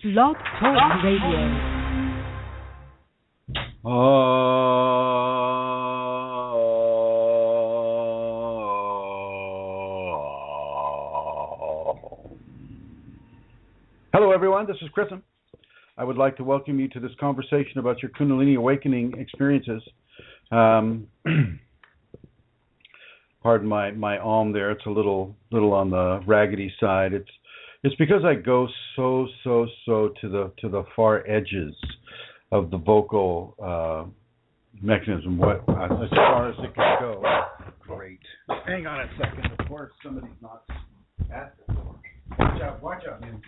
BlogTalk Radio. Hello everyone, this is Chrism. I would like to welcome you to this conversation about your Kundalini awakening experiences. Pardon my there. It's a little on the raggedy side. It's because I go so to the far edges of the vocal mechanism. What as far as it can go. Great. Hang on a second. Of course, somebody's not at the door. Watch out, man.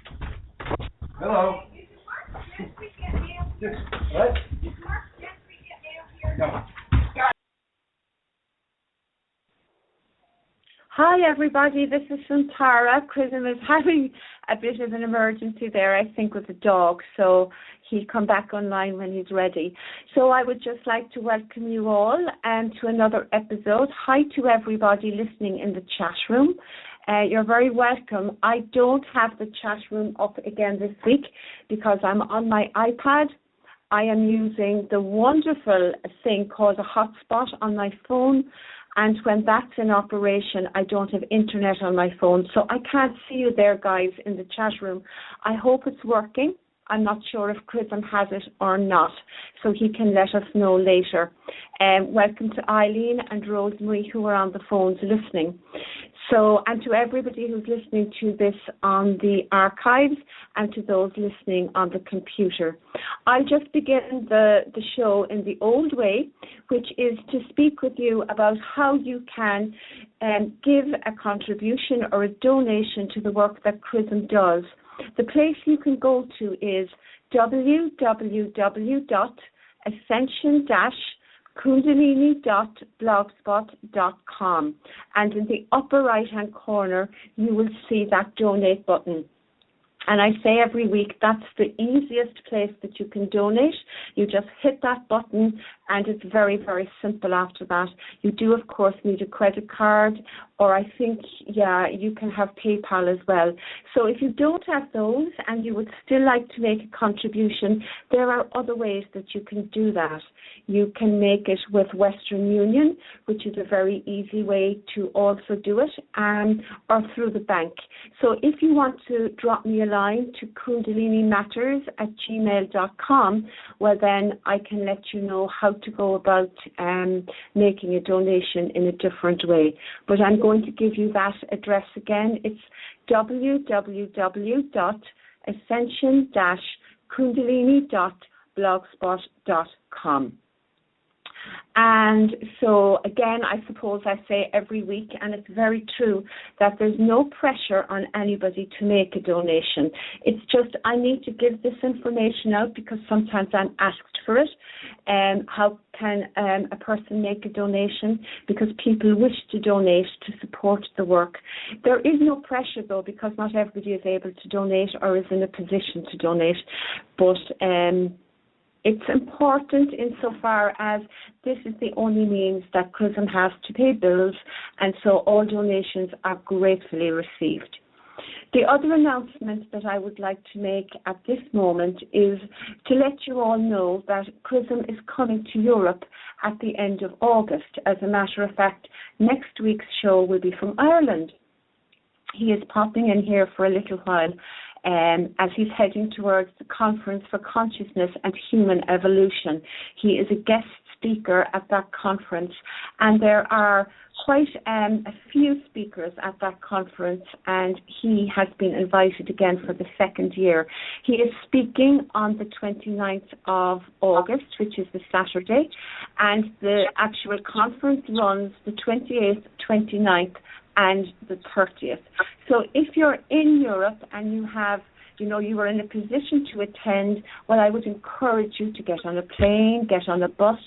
Hello. What? No. Hi everybody, this is Tara. Chrism is having a bit of an emergency there, I think, with the dog, so he'll come back online when he's ready. So I would just like to welcome you all to another episode. Hi to everybody listening in the chat room. You're very welcome. I don't have the chat room up again this week because I'm on my iPad. I am using the wonderful thing called a hotspot on my phone. And when that's in operation, I don't have internet on my phone. So I can't see you there, guys, in the chat room. I hope it's working. I'm not sure if Chrism has it or not, so he can let us know later. Welcome to Eileen and Rosemary, who are on the phones listening. So, and to everybody who's listening to this on the archives and to those listening on the computer. I'll just begin the show in the old way, which is to speak with you about how you can give a contribution or a donation to the work that Chrism does. The place you can go to is www.ascension-kundalini.blogspot.com, and in the upper right hand corner you will see that donate button. And I say every week, that's the easiest place that you can donate. You just hit that button and it's very, very simple after that. You do, of course, need a credit card, or I think, you can have PayPal as well. So if you don't have those and you would still like to make a contribution, there are other ways that you can do that. You can make it with Western Union, which is a very easy way to also do it, or through the bank. So if you want to drop me a line to kundalinimatters@gmail.com, well then I can let you know how to go about making a donation in a different way. But I'm going to give you that address again. It's www.ascension-kundalini.blogspot.com. And so, again, I suppose I say every week, and it's very true, that there's no pressure on anybody to make a donation. It's just I need to give this information out because sometimes I'm asked for it. How can a person make a donation? Because people wish to donate to support the work. There is no pressure, though, because not everybody is able to donate or is in a position to donate. But it's important insofar as this is the only means that Chrism has to pay bills, and so all donations are gratefully received. The other announcement that I would like to make at this moment is to let you all know that Chrism is coming to Europe at the end of August. As a matter of fact, next week's show will be from Ireland. He is popping in here for a little while as he's heading towards the Conference for Consciousness and Human Evolution. He is a guest speaker at that conference, and there are quite a few speakers at that conference, and he has been invited again for the second year. He is speaking on the 29th of August, which is the Saturday, and the actual conference runs the 28th, 29th, and the 30th. So if you're in Europe and you have, you are in a position to attend, well, I would encourage you to get on a plane, get on a bus,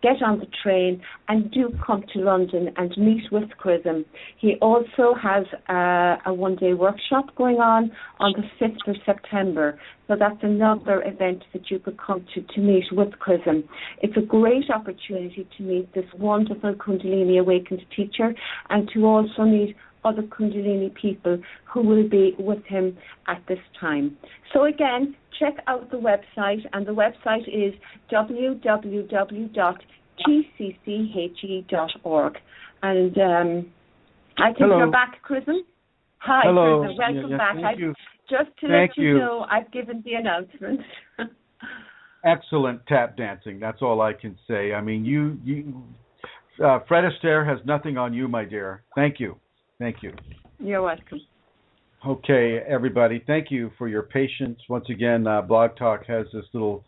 get on the train, and do come to London and meet with Chrism. He also has a one-day workshop going on the 5th of September. So that's another event that you could come to meet with Chrism. It's a great opportunity to meet this wonderful Kundalini awakened teacher and to also meet other Kundalini people who will be with him at this time. So again, check out the website, and the website is www.tcche.org. And I think Hello. you're back, Chrism. Hi, Hello. Chrism. Welcome back. Thank you. Just to Thank let you know, I've given the announcement. Excellent tap dancing. That's all I can say. I mean, you Fred Astaire has nothing on you, my dear. Thank you. Thank you. You're welcome. Okay, everybody. Thank you for your patience. Once again, BlogTalk has this little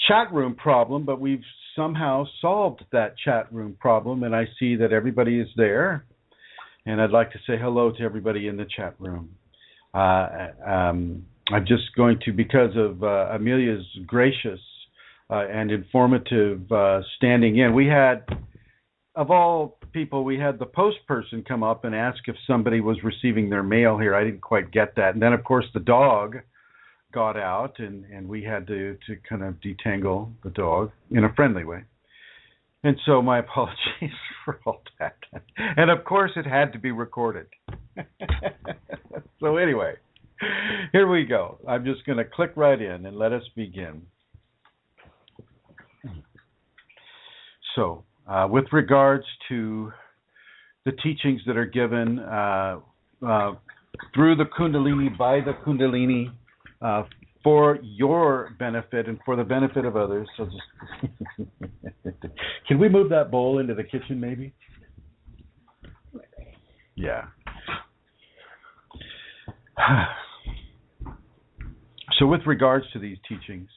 chat room problem, but we've somehow solved that chat room problem, and I see that everybody is there. And I'd like to say hello to everybody in the chat room. I'm just going to, because of Amelia's gracious and informative standing in, we had, of all people, we had the post person come up and ask if somebody was receiving their mail here. I didn't quite get that. And then, of course, the dog got out, and we had to kind of detangle the dog in a friendly way. And so my apologies for all that. And, of course, it had to be recorded. So anyway, here we go. I'm just going to click right in and let us begin. So, with regards to the teachings that are given through the Kundalini, by the Kundalini, for your benefit and for the benefit of others. So just can we move that bowl into the kitchen, maybe? Yeah. So with regards to these teachings,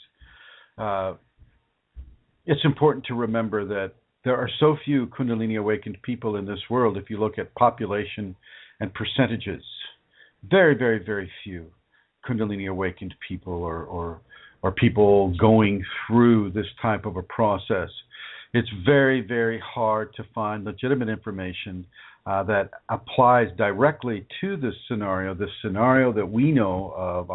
it's important to remember that there are so few Kundalini awakened people in this world. If you look at population and percentages, very, very, very few Kundalini awakened people or people going through this type of a process. It's very, very hard to find legitimate information that applies directly to this scenario that we know of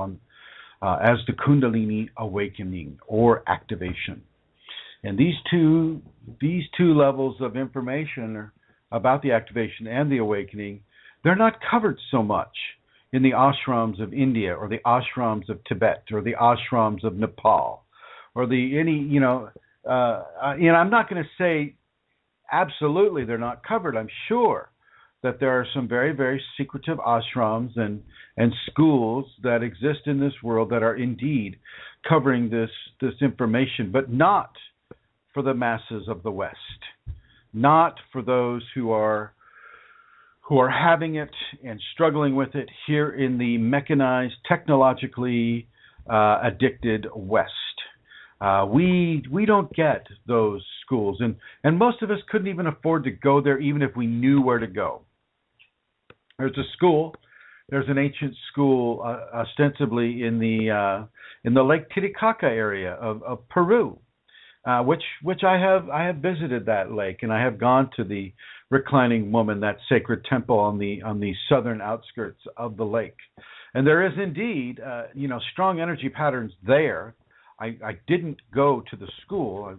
as the Kundalini awakening or activation. And these two levels of information about the activation and the awakening, they're not covered so much in the ashrams of India or the ashrams of Tibet or the ashrams of Nepal or I'm not going to say absolutely they're not covered. I'm sure that there are some very, very secretive ashrams and schools that exist in this world that are indeed covering this information, but not for the masses of the West, not for those who are having it and struggling with it here in the mechanized, technologically addicted West. We don't get those schools, and most of us couldn't even afford to go there, even if we knew where to go. There's an ancient school, ostensibly in the Lake Titicaca area of Peru, which I have visited that lake, and I have gone to the Reclining Woman, that sacred temple on the southern outskirts of the lake, and there is indeed strong energy patterns there. I didn't go to the school,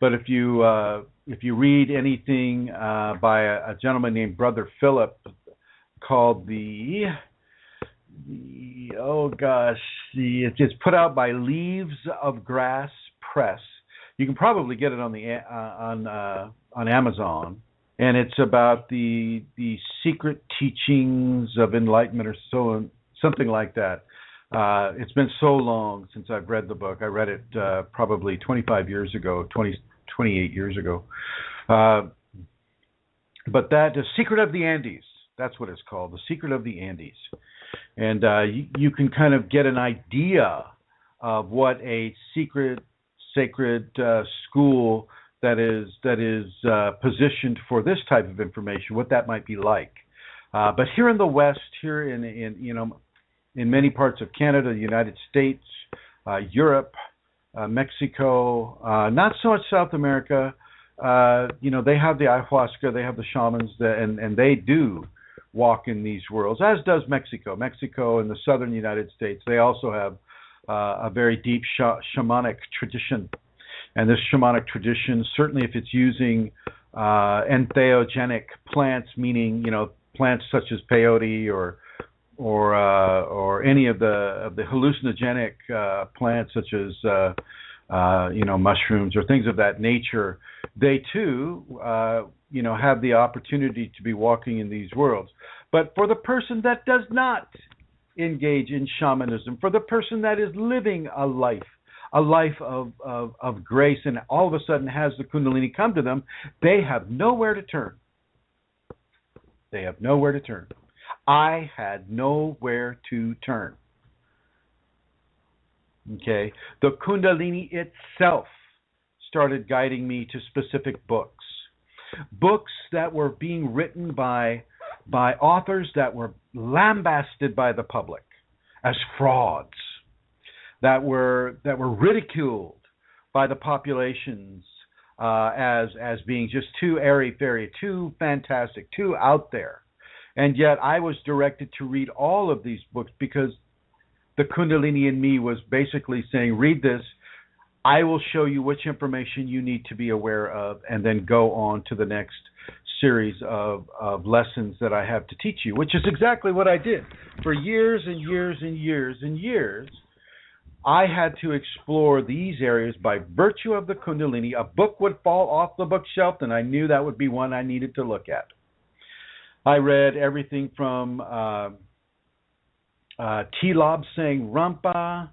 but if you read anything by a gentleman named Brother Philip called it's put out by Leaves of Grass Press. You can probably get it on Amazon, and it's about the secret teachings of enlightenment or something like that. It's been so long since I've read the book. I read it probably 28 years ago. But that, The Secret of the Andes, that's what it's called, The Secret of the Andes. And you can kind of get an idea of what a sacred school that is positioned for this type of information, what that might be like. But here in the West, here in many parts of Canada, the United States, Europe, Mexico, not so much South America. They have the ayahuasca, they have the shamans, and they do walk in these worlds, as does Mexico. Mexico and the southern United States, they also have a very deep shamanic tradition. And this shamanic tradition, certainly if it's using entheogenic plants, meaning, plants such as peyote or any of the hallucinogenic plants such as mushrooms or things of that nature, they too have the opportunity to be walking in these worlds. But for the person that does not engage in shamanism, for the person that is living a life of grace, and all of a sudden has the Kundalini come to them, they have nowhere to turn. They have nowhere to turn. I had nowhere to turn. Okay? The Kundalini itself started guiding me to specific books. Books that were being written by authors that were lambasted by the public as frauds, that were ridiculed by the populations as being just too airy-fairy, too fantastic, too out there. And yet I was directed to read all of these books because the Kundalini in me was basically saying, read this, I will show you which information you need to be aware of, and then go on to the next series of lessons that I have to teach you, which is exactly what I did. For years and years and years and years, I had to explore these areas by virtue of the Kundalini. A book would fall off the bookshelf, and I knew that would be one I needed to look at. I read everything from T-Lob saying Rampa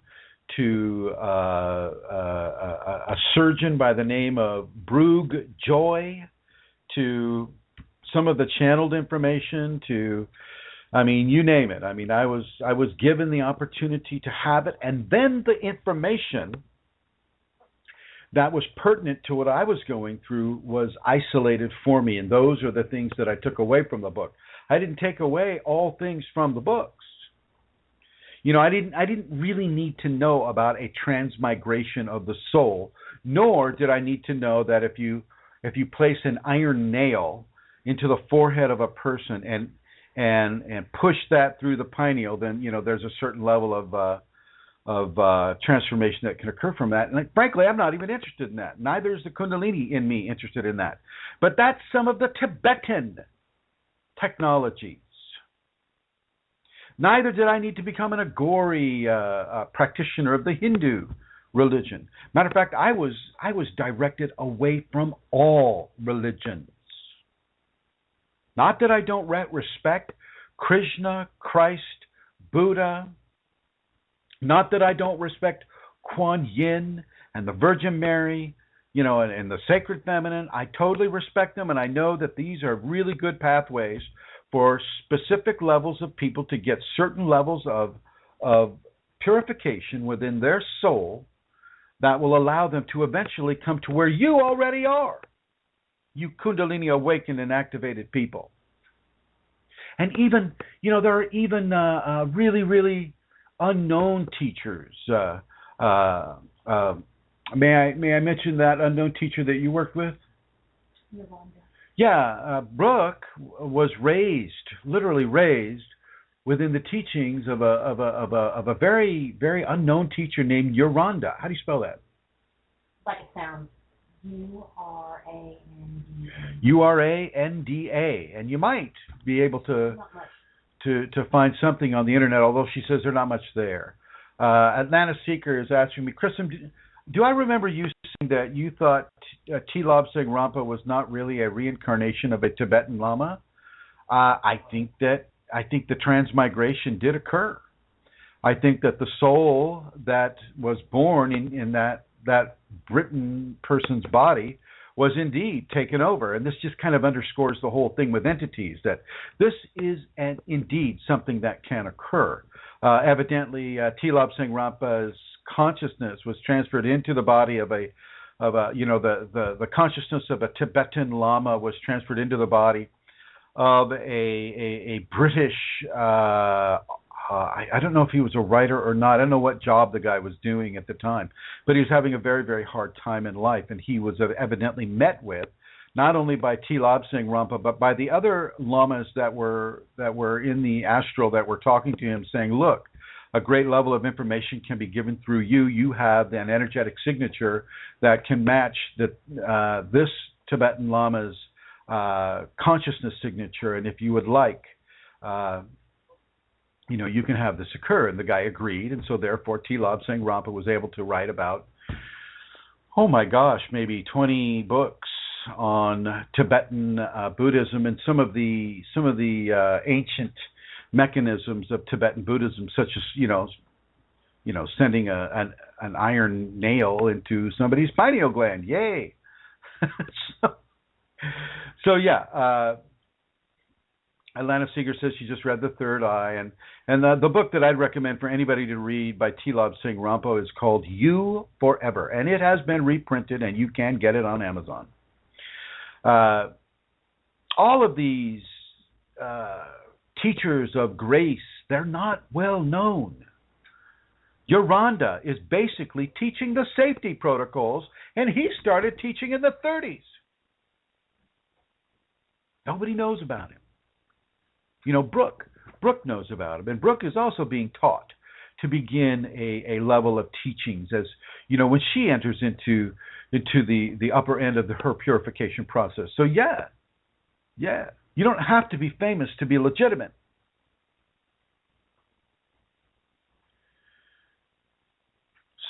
to a surgeon by the name of Brug Joy, to some of the channeled information, to, I mean, you name it. I mean, I was given the opportunity to have it, and then the information that was pertinent to what I was going through was isolated for me, and those are the things that I took away from the book. I didn't take away all things from the books. I didn't really need to know about a transmigration of the soul, nor did I need to know that if you place an iron nail into the forehead of a person and push that through the pineal, then there's a certain level of transformation that can occur from that. And frankly, I'm not even interested in that. Neither is the Kundalini in me interested in that. But that's some of the Tibetan technologies. Neither did I need to become an Agori practitioner of the Hindu religion. Matter of fact, I was directed away from all religions. Not that I don't respect Krishna, Christ, Buddha. Not that I don't respect Kuan Yin and the Virgin Mary, and the Sacred Feminine. I totally respect them, and I know that these are really good pathways for specific levels of people to get certain levels of purification within their soul that will allow them to eventually come to where you already are, you Kundalini awakened and activated people. And even, there are even really, really unknown teachers. May I mention that unknown teacher that you worked with? Yeah, Brooke was literally raised within the teachings of a very, very unknown teacher named Yoranda. How do you spell that? Like it sounds. Uranda. Uranda, and you might be able to find something on the internet, although she says there's not much there. Atlanta Seeker is asking me, Chrism, do I remember you saying that you thought T-Lob Singh Rampa was not really a reincarnation of a Tibetan Lama? I think the transmigration did occur. I think that the soul that was born in that Britain person's body was indeed taken over. And this just kind of underscores the whole thing with entities, that this is indeed something that can occur. Evidently, T-Lob Singh Rampa's consciousness was transferred into the body of the consciousness of a Tibetan Lama was transferred into the body of a British, I don't know if he was a writer or not. I don't know what job the guy was doing at the time, but he was having a very, very hard time in life, and he was evidently met with, not only by T-Lob Singh Rampa, but by the other lamas that were in the astral that were talking to him, saying, look, a great level of information can be given through you. You have an energetic signature that can match this Tibetan Lama's consciousness signature, and if you would like, you can have this occur. And the guy agreed, and so therefore T-Lob Singh Rampa was able to write about, oh my gosh, maybe 20 books on Tibetan Buddhism and some of the ancient mechanisms of Tibetan Buddhism, such as sending an iron nail into somebody's pineal gland. Yay! so yeah. Alana Seeger says she just read The Third Eye, and the book that I'd recommend for anybody to read by T-Lob Singh Rampa is called You Forever, and it has been reprinted, and you can get it on Amazon. All of these teachers of grace, they're not well known. Yoranda is basically teaching the safety protocols, and he started teaching in the 30s. Nobody knows about him. Brooke knows about him, and Brooke is also being taught to begin a level of teachings, as when she enters into the upper end of her purification process. So yeah, you don't have to be famous to be legitimate.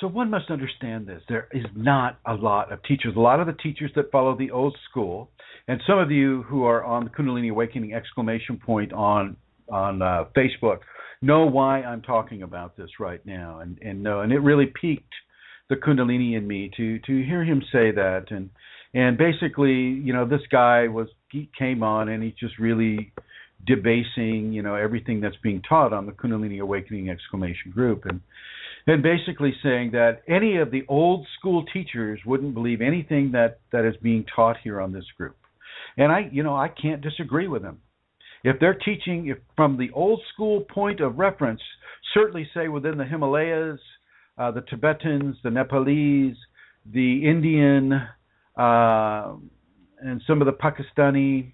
So one must understand this. There is not a lot of teachers. A lot of the teachers that follow the old school, and some of you who are on the Kundalini Awakening ! on Facebook know why I'm talking about this right now, and it really piqued the Kundalini in me to hear him say that, and basically, this guy came on and he's just really debasing, everything that's being taught on the Kundalini Awakening ! Group, and basically saying that any of the old school teachers wouldn't believe anything that is being taught here on this group. And I can't disagree with him. If they're teaching from the old school point of reference, certainly say within the Himalayas, the Tibetans, the Nepalese, the Indian, and some of the Pakistani,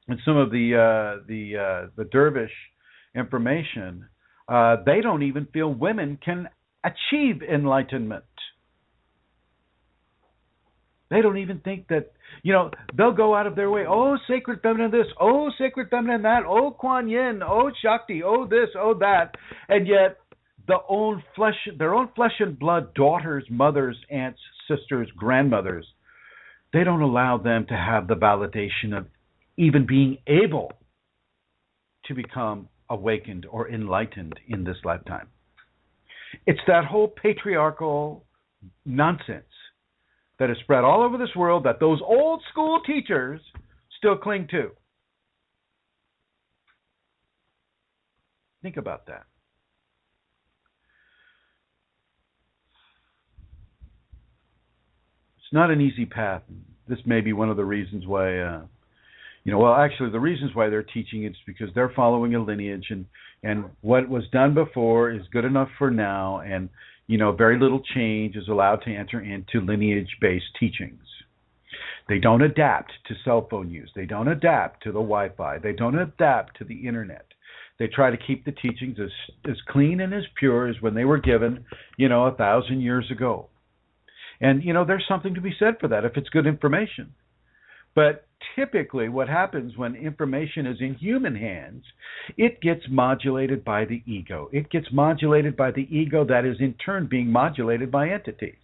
and some of the Dervish information, they don't even feel women can achieve enlightenment. They don't even think that, they'll go out of their way. Oh, sacred feminine this. Oh, sacred feminine that. Oh, Kuan Yin. Oh, Shakti. Oh, this. Oh, that. And yet, their own flesh and blood daughters, mothers, aunts, sisters, grandmothers, they don't allow them to have the validation of even being able to become awakened or enlightened in this lifetime. It's that whole patriarchal nonsense that is spread all over this world that those old school teachers still cling to. Think about that. It's not an easy path. This may be one of the reasons why the reasons why they're teaching it's because they're following a lineage, and what was done before is good enough for now, and very little change is allowed to enter into lineage-based teachings. They don't adapt to cell phone use. They don't adapt to the Wi-Fi. They don't adapt to the internet. They try to keep the teachings as clean and as pure as when they were given, 1,000 years ago. And, there's something to be said for that if it's good information. But typically what happens when information is in human hands, it gets modulated by the ego. It gets modulated by the ego that is in turn being modulated by entities.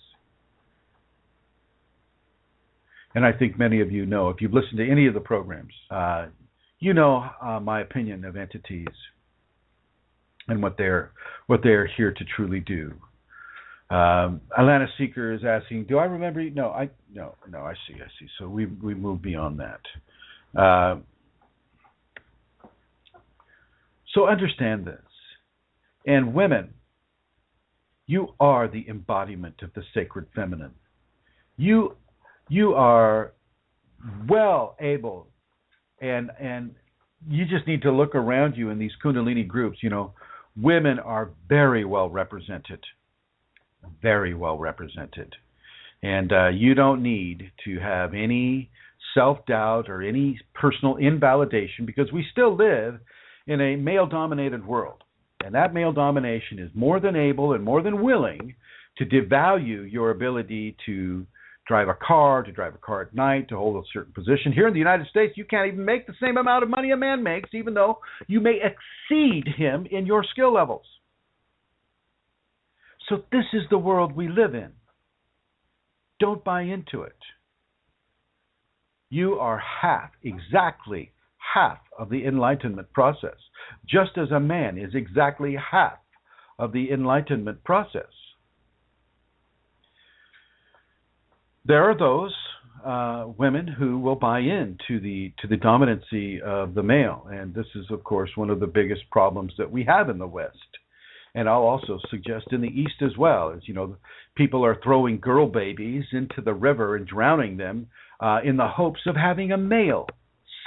And I think many of you know, if you've listened to any of the programs, my opinion of entities and what they're here to truly do. Alana Seeker is asking, do I remember? No, I see. So we move beyond that. So understand this. And women, you are the embodiment of the sacred feminine. You are well able, and you just need to look around you in these Kundalini groups. Women are very well represented. Very well represented. And you don't need to have any self-doubt or any personal invalidation, because we still live in a male-dominated world. And that male domination is more than able and more than willing to devalue your ability to drive a car, to drive a car at night, to hold a certain position. Here in the United States, you can't even make the same amount of money a man makes, even though you may exceed him in your skill levels. So this is the world we live in. Don't buy into it. You are exactly half of the enlightenment process, just as a man is exactly half of the enlightenment process. There are those women who will buy into the dominancy of the male, and this is, of course, one of the biggest problems that we have in the West. And I'll also suggest in the East as well, as people are throwing girl babies into the river and drowning them in the hopes of having a male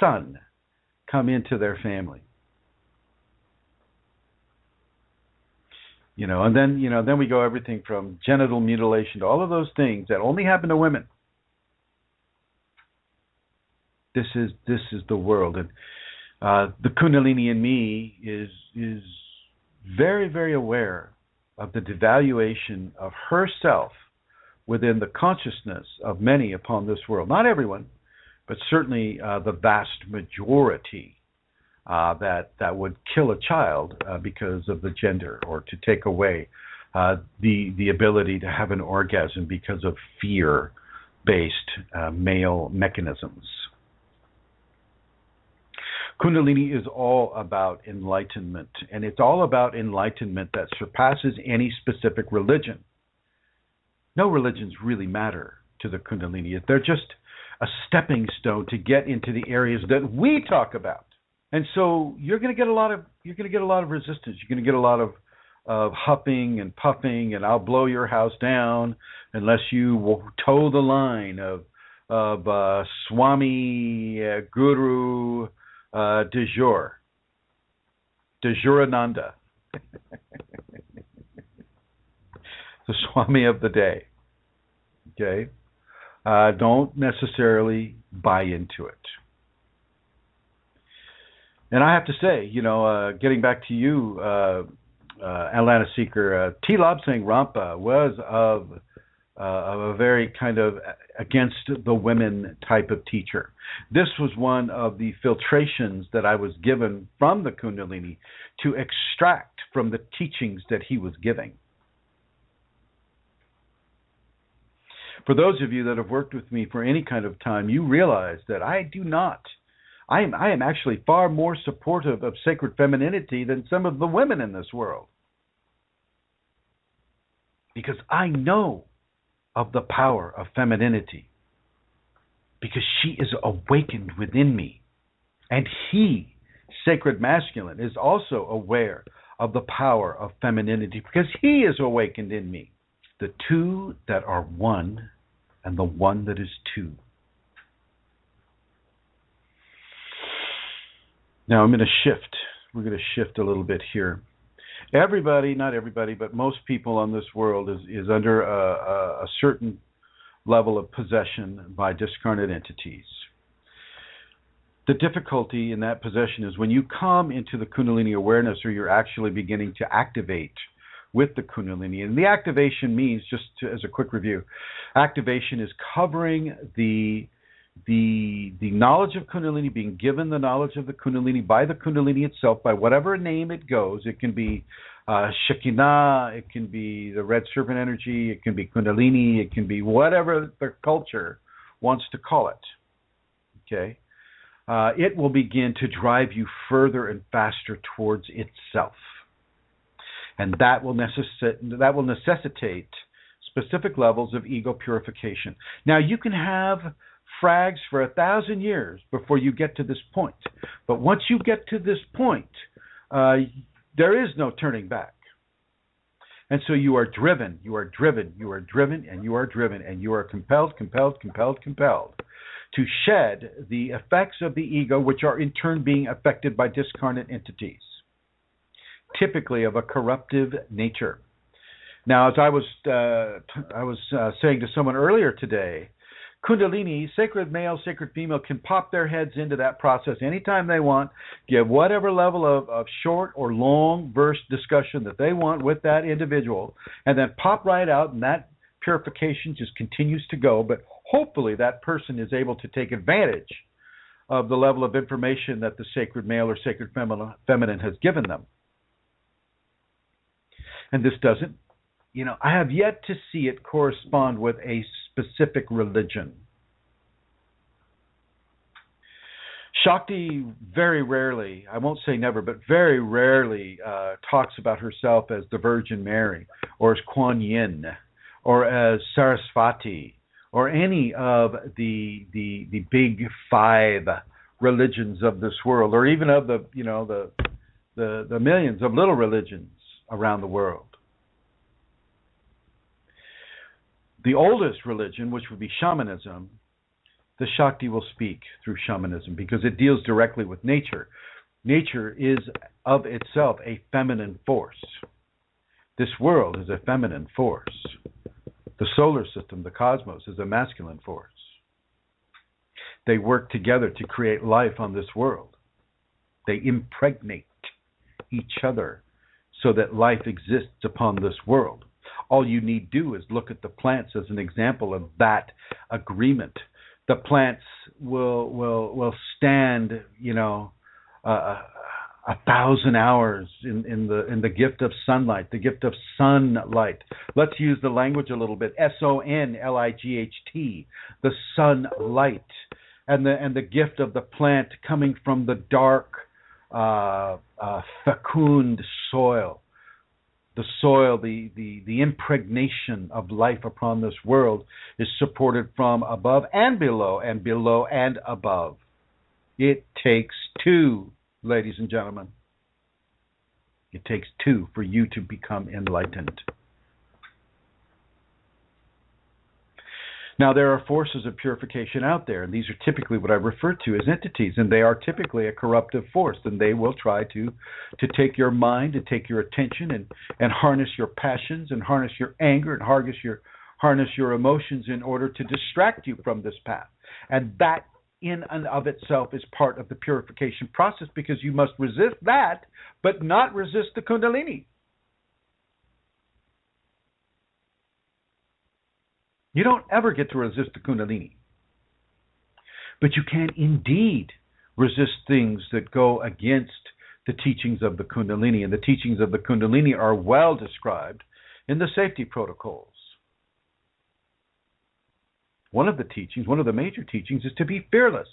son come into their family. And then we go everything from genital mutilation to all of those things that only happen to women. This is the world, and the Kundalini in me is very, very aware of the devaluation of herself within the consciousness of many upon this world. Not everyone, but certainly the vast majority that would kill a child because of the gender, or to take away the ability to have an orgasm because of fear-based male mechanisms. Kundalini is all about enlightenment, and it's all about enlightenment that surpasses any specific religion. No religions really matter to the Kundalini. They're just a stepping stone to get into the areas that we talk about. And so you're going to get a lot of resistance. You're going to get a lot of huffing and puffing, and I'll blow your house down unless you toe the line of Swami Guru de jour, de Jurananda, the Swami of the day. Okay, don't necessarily buy into it. And I have to say, getting back to you, Atlanta Seeker, T. Lobsang Rampa was of a very kind of against the women type of teacher. This was one of the filtrations that I was given from the Kundalini to extract from the teachings that he was giving. For those of you that have worked with me for any kind of time, you realize that I am actually far more supportive of sacred femininity than some of the women in this world. Because I know of the power of femininity. Because she is awakened within me. And he, sacred masculine, is also aware of the power of femininity because he is awakened in me. The two that are one and the one that is two. Now I'm going to shift. We're going to shift a little bit here. Everybody, not everybody, but most people on this world is under a certain level of possession by discarnate entities. The difficulty in that possession is when you come into the Kundalini awareness, or you're actually beginning to activate with the Kunalini. And the activation means, just as a quick review, activation is covering the knowledge of Kundalini, being given the knowledge of the Kundalini by the Kundalini itself, by whatever name it goes. It can be Shekinah, it can be the red serpent energy, it can be Kundalini, it can be whatever the culture wants to call it. Okay? It will begin to drive you further and faster towards itself. And that will necessitate specific levels of ego purification. Now, you can have frags for 1,000 years before you get to this point. But once you get to this point, there is no turning back. And so you are driven, and you are driven, and you are compelled to shed the effects of the ego, which are in turn being affected by discarnate entities, typically of a corruptive nature. Now, as I was saying to someone earlier today, Kundalini, sacred male, sacred female, can pop their heads into that process anytime they want, give whatever level of short or long verse discussion that they want with that individual, and then pop right out, and that purification just continues to go, but hopefully that person is able to take advantage of the level of information that the sacred male or sacred feminine has given them. And this doesn't, I have yet to see it correspond with a specific religion. Shakti very rarely, I won't say never, but very rarely talks about herself as the Virgin Mary, or as Kuan Yin, or as Sarasvati, or any of the big five religions of this world, or even of the millions of little religions around the world. The oldest religion, which would be shamanism, the Shakti will speak through shamanism because it deals directly with nature. Nature is of itself a feminine force. This world is a feminine force. The solar system, the cosmos, is a masculine force. They work together to create life on this world. They impregnate each other so that life exists upon this world. All you need do is look at the plants as an example of that agreement. The plants will stand, 1,000 hours in the gift of sunlight, the gift of sunlight. Let's use the language a little bit. SONLIGHT, the sunlight, and the gift of the plant coming from the dark, fecund soil. The soil, the impregnation of life upon this world is supported from above and below and above. It takes two, ladies and gentlemen. It takes two for you to become enlightened. Now, there are forces of purification out there, and these are typically what I refer to as entities, and they are typically a corruptive force, and they will try to take your mind and take your attention and harness your passions and harness your anger and harness your emotions in order to distract you from this path. And that in and of itself is part of the purification process, because you must resist that, but not resist the Kundalini. You don't ever get to resist the Kunalini. But you can indeed resist things that go against the teachings of the Kundalini. And the teachings of the Kundalini are well described in the safety protocols. One of the major teachings is to be fearless.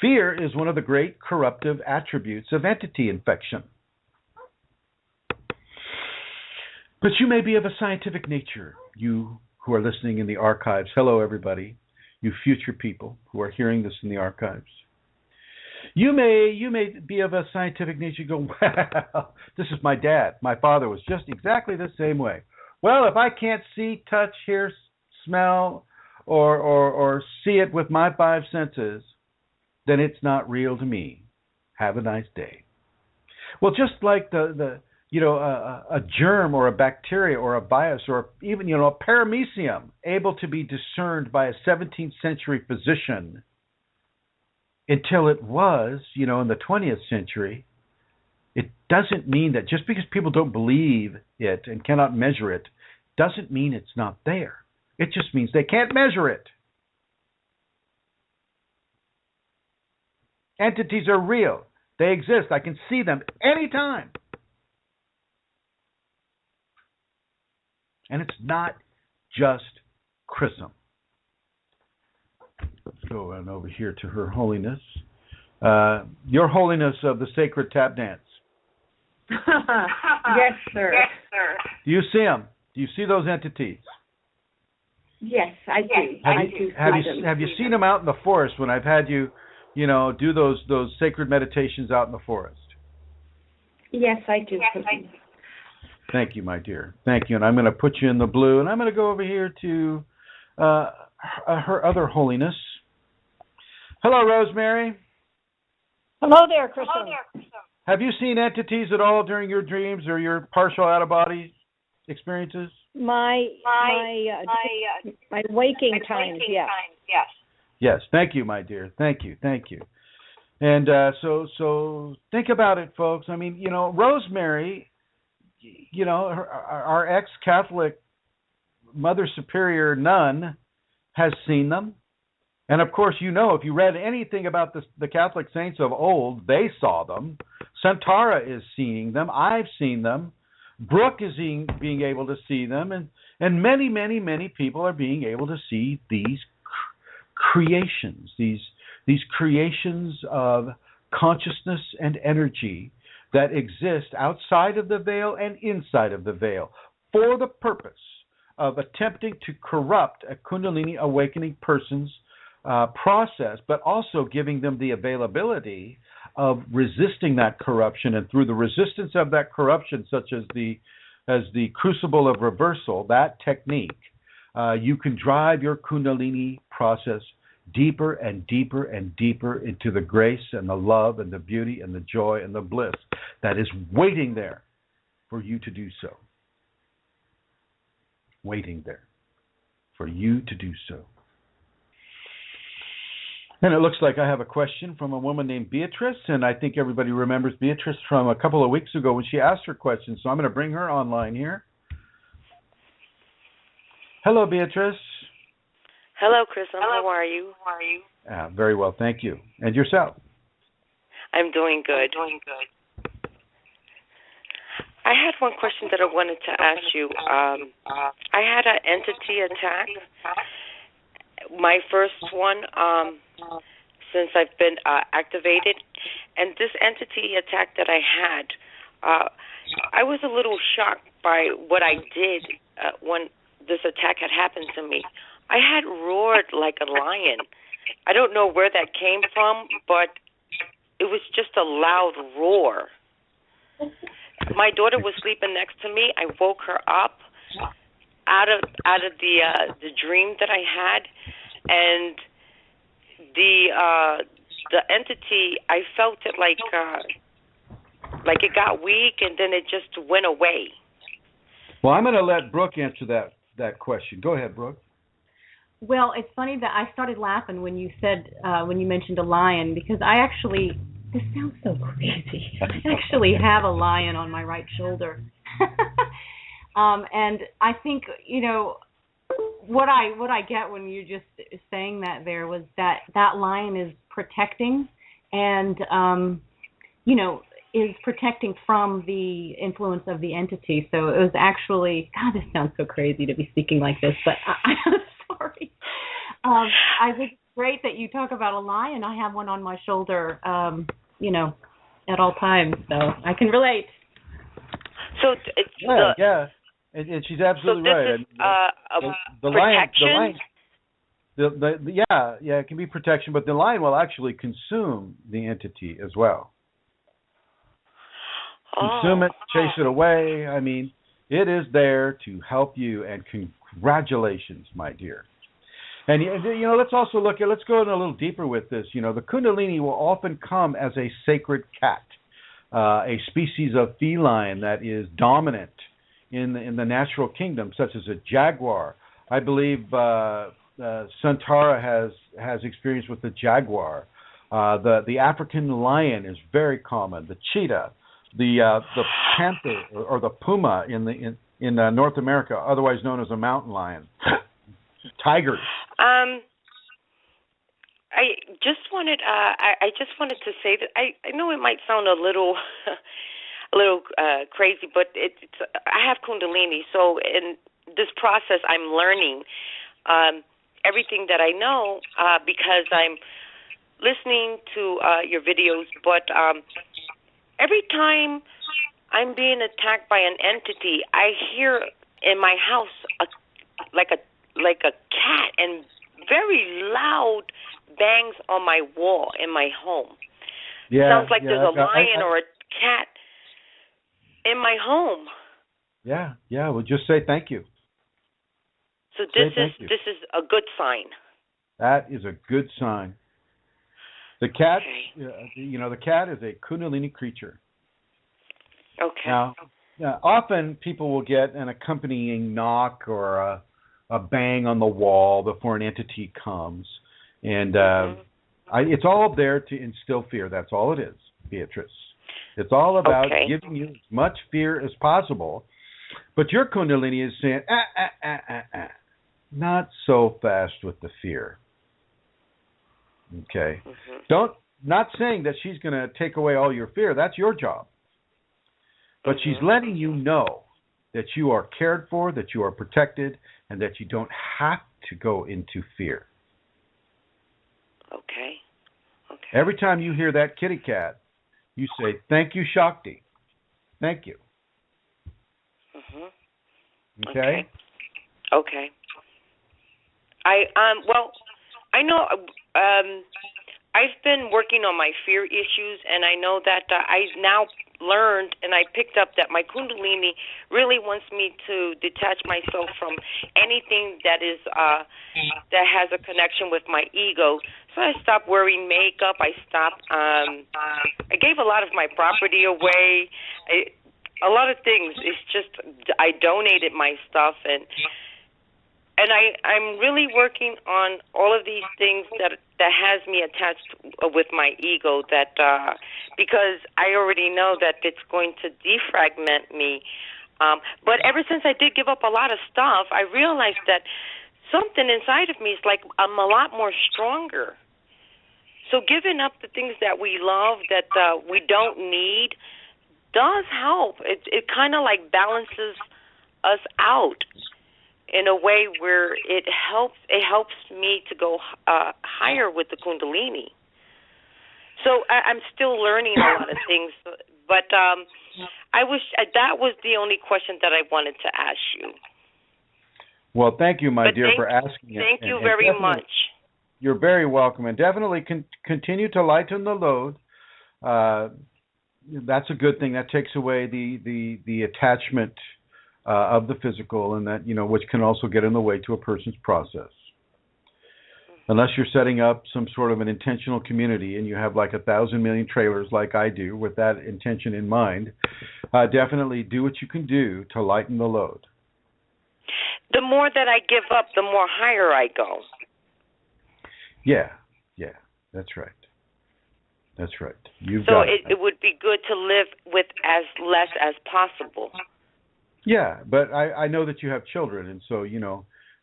Fear is one of the great corruptive attributes of entity infection. But you may be of a scientific nature. You who are listening in the archives. Hello, everybody. You future people who are hearing this in the archives. You may be of a scientific nature. Go, well, this is my dad. My father was just exactly the same way. Well, if I can't see, touch, hear, smell, or see it with my five senses, then it's not real to me. Have a nice day. Well, just like a germ or a bacteria or a virus or even, a paramecium able to be discerned by a 17th century physician until it was, in the 20th century, it doesn't mean that just because people don't believe it and cannot measure it, doesn't mean it's not there. It just means they can't measure it. Entities are real. They exist. I can see them anytime. And it's not just Chrism. Let's go on over here to Her Holiness. Your Holiness of the Sacred Tap Dance. Yes, sir. Yes, sir. Do you see them? Do you see those entities? Yes, I do. Have you seen them out in the forest when I've had you, do those sacred meditations out in the forest? Yes, I do. Yes, I do. Thank you, my dear. Thank you. And I'm going to put you in the blue, and I'm going to go over here to Her Other Holiness. Hello, Rosemary. Hello there, Chrism. Have you seen entities at all during your dreams or your partial out-of-body experiences? My waking times, yes. Yes, thank you, my dear. Thank you. And so think about it, folks. I mean, Rosemary, our ex-Catholic Mother Superior Nun has seen them. And of course, you know, if you read anything about the Catholic saints of old, they saw them. Santara is seeing them. I've seen them. Brooke is being able to see them. And many, many, many people are being able to see these creations, these creations of consciousness and energy that exist outside of the veil and inside of the veil for the purpose of attempting to corrupt a Kundalini awakening person's process, but also giving them the availability of resisting that corruption. And through the resistance of that corruption, such as the crucible of reversal, that technique, you can drive your Kundalini process deeper and deeper and deeper into the grace and the love and the beauty and the joy and the bliss that is waiting there for you to do so. Waiting there for you to do so. And it looks like I have a question from a woman named Beatrice, and I think everybody remembers Beatrice from a couple of weeks ago when she asked her question, so I'm going to bring her online here. Hello, Beatrice. Hello, Chrism. How are you? Very well, thank you. And yourself? I'm doing good. I had one question that I wanted to ask you. I had an entity attack. My first one since I've been activated. And this entity attack that I had, I was a little shocked by what I did when this attack had happened to me. I had roared like a lion. I don't know where that came from, but it was just a loud roar. My daughter was sleeping next to me. I woke her up out of the dream that I had, and the entity, I felt it like it got weak, and then it just went away. Well, I'm going to let Brooke answer that question. Go ahead, Brooke. Well, it's funny that I started laughing when you said, when you mentioned a lion, because this sounds so crazy. I actually have a lion on my right shoulder. And I think, what I get when you're just saying that there was that lion is protecting and, is protecting from the influence of the entity. So it was actually, God, this sounds so crazy to be speaking like this, but I'm sorry. I think it's great that you talk about a lion. I have one on my shoulder, at all times, so I can relate. So yeah. And she's absolutely right. The protection? It can be protection, but the lion will actually consume the entity as well. Consume it, chase it away. I mean, it is there to help you, and congratulations, my dear. And, let's go in a little deeper with this. The Kundalini will often come as a sacred cat, a species of feline that is dominant in the natural kingdom, such as a jaguar. I believe Santara has experience with the jaguar. The African lion is very common. The cheetah, the panther or the puma in North America, otherwise known as a mountain lion. Tigers. I just wanted to say that I know it might sound a little crazy, but I have Kundalini, so in this process I'm learning everything that I know because I'm listening to your videos. But every time I'm being attacked by an entity, I hear in my house like a cat and very loud bangs on my wall in my home. Sounds like there's a lion or a cat in my home. Yeah. Well, just say thank you. So this is a good sign. That is a good sign. The cat, the cat is a Kundalini creature. Okay. Now, often people will get an accompanying knock or a bang on the wall before an entity comes, and it's all there to instill fear. That's all it is, Beatrice. It's all about giving you as much fear as possible. But your Kundalini is saying, not so fast with the fear. Okay? Not saying that she's going to take away all your fear. That's your job. But she's letting you know that you are cared for, that you are protected, and that you don't have to go into fear. Okay. Every time you hear that kitty cat, you say, "Thank you, Shakti. Thank you." Okay? Okay. I know I've been working on my fear issues, and I know that I now learned and I picked up that my Kundalini really wants me to detach myself from anything that is that has a connection with my ego. So I stopped wearing makeup. I stopped. I gave a lot of my property away. A lot of things. It's just I donated my stuff and I'm really working on all of these things that has me attached with my ego, that because I already know that it's going to defragment me. But ever since I did give up a lot of stuff, I realized that something inside of me is like I'm a lot more stronger. So giving up the things that we love, that we don't need, does help. It kind of like balances us out in a way where it helps me to go higher with the Kundalini. So I'm still learning a lot of things, but I wish that was the only question that I wanted to ask you. Well, thank you, my dear, for asking it. Thank you very much. You're very welcome, and definitely continue to lighten the load. That's a good thing. That takes away the attachment of the physical, and that, which can also get in the way to a person's process. Unless you're setting up some sort of an intentional community and you have like 1,000 million trailers like I do with that intention in mind, definitely do what you can do to lighten the load. The more that I give up, the more higher I go. Yeah, that's right. That's right. So it would be good to live with as less as possible. Yeah, but I know that you have children, and so,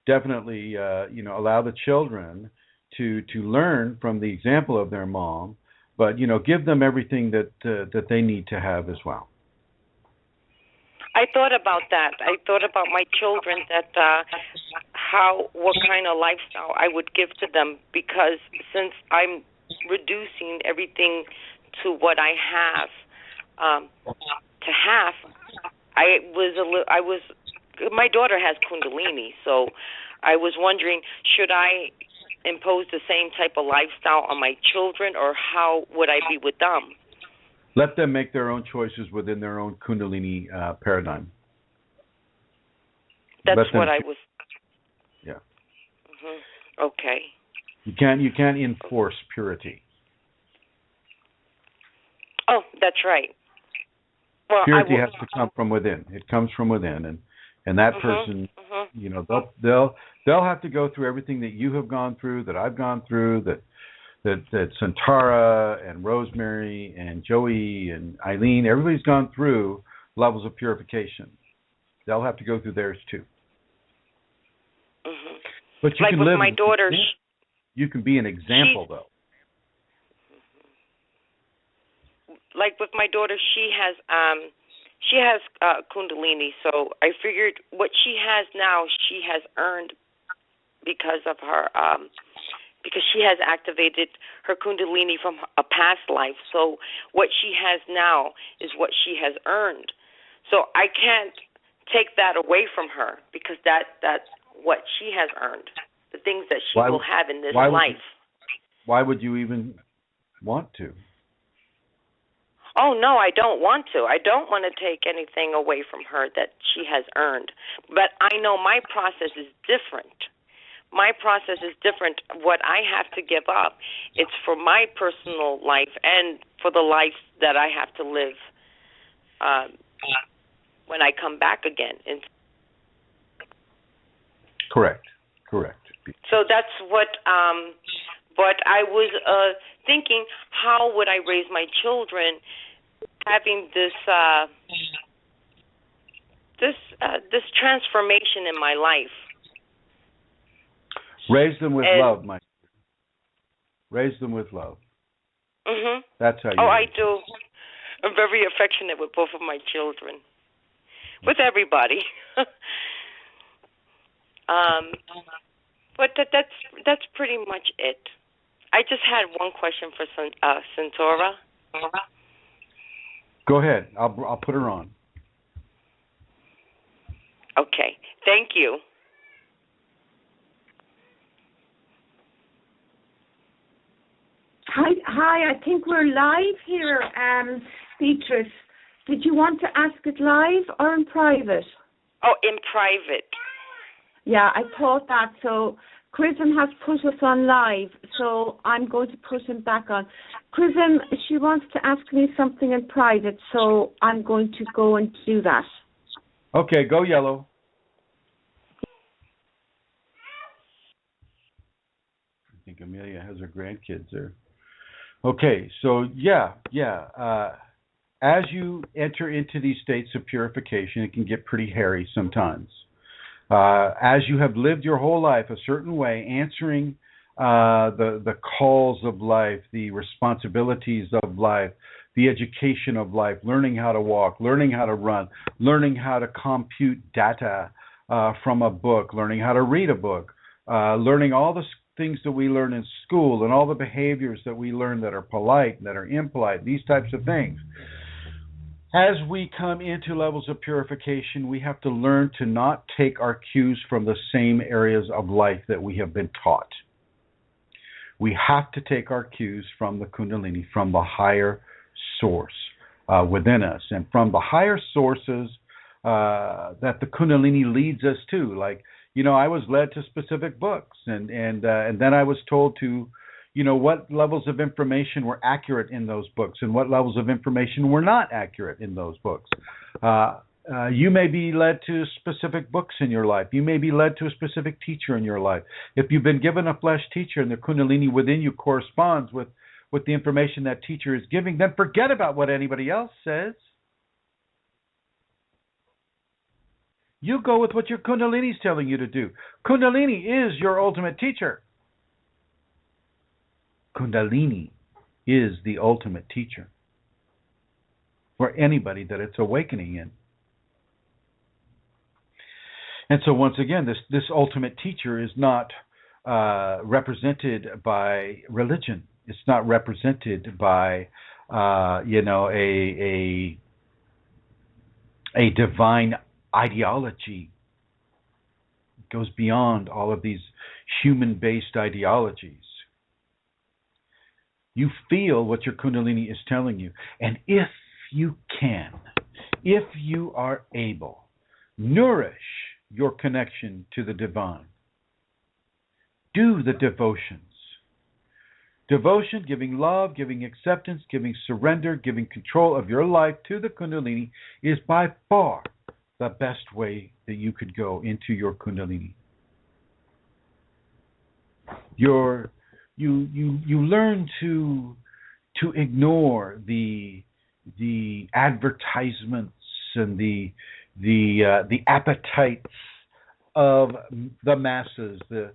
definitely, allow the children to learn from the example of their mom, but, give them everything that they need to have as well. I thought about that. I thought about my children, that what kind of lifestyle I would give to them, because since I'm reducing everything to what I have to have, my daughter has Kundalini, so I was wondering, should I impose the same type of lifestyle on my children, or how would I be with them? Let them make their own choices within their own Kundalini paradigm. That's what I was. Yeah. Okay. You can't enforce purity. Oh, that's right. Well, purity has to come from within. It comes from within, and that person, they'll have to go through everything that you have gone through, that I've gone through, that Santara and Rosemary and Joey and Eileen, everybody's gone through levels of purification. They'll have to go through theirs too. But you can with live my daughter. You can be an example, though. Like with my daughter, she has Kundalini, so I figured what she has now, she has earned because of her because she has activated her Kundalini from a past life. So what she has now is what she has earned. So I can't take that away from her, because that's what she has earned, the things that she will have in this life. Why would you even want to? Oh, no, I don't want to. I don't want to take anything away from her that she has earned. But I know my process is different. My process is different. What I have to give up, it's for my personal life and for the life that I have to live when I come back again. Correct. So that's what I was thinking, how would I raise my children having this transformation in my life? Raise them with love, Mike. Raise them with love. Mhm. That's how you. Oh, I do. I'm very affectionate with both of my children. With everybody. But that's pretty much it. I just had one question for Centaura. Go ahead. I'll put her on. Okay. Thank you. Hi. I think we're live here, Beatrice. Did you want to ask it live or in private? Oh, in private. Yeah, I thought that. So Chrism has put us on live, so I'm going to put him back on. Chrism, she wants to ask me something in private, so I'm going to go and do that. Okay, go yellow. I think Amelia has her grandkids there. Okay, so yeah. As you enter into these states of purification, it can get pretty hairy sometimes. As you have lived your whole life a certain way, answering the calls of life, the responsibilities of life, the education of life, learning how to walk, learning how to run, learning how to compute data from a book, learning how to read a book, learning all the things that we learn in school and all the behaviors that we learn that are polite, that are impolite, these types of things. As we come into levels of purification, we have to learn to not take our cues from the same areas of life that we have been taught. We have to take our cues from the Kundalini, from the higher source within us, and from the higher sources that the Kundalini leads us to. Like, I was led to specific books, and then I was told to, what levels of information were accurate in those books and what levels of information were not accurate in those books. You may be led to specific books in your life. You may be led to a specific teacher in your life. If you've been given a flesh teacher and the Kundalini within you corresponds with the information that teacher is giving, then forget about what anybody else says. You go with what your Kundalini is telling you to do. Kundalini is your ultimate teacher. Kundalini is the ultimate teacher for anybody that it's awakening in. And so once again, this ultimate teacher is not represented by religion. It's not represented by a divine ideology. It goes beyond all of these human-based ideologies. You feel what your Kundalini is telling you. And if you can, if you are able, nourish your connection to the divine. Do the devotions. Devotion, giving love, giving acceptance, giving surrender, giving control of your life to the Kundalini is by far the best way that you could go into your Kundalini. You learn to ignore the advertisements and the appetites of the masses, the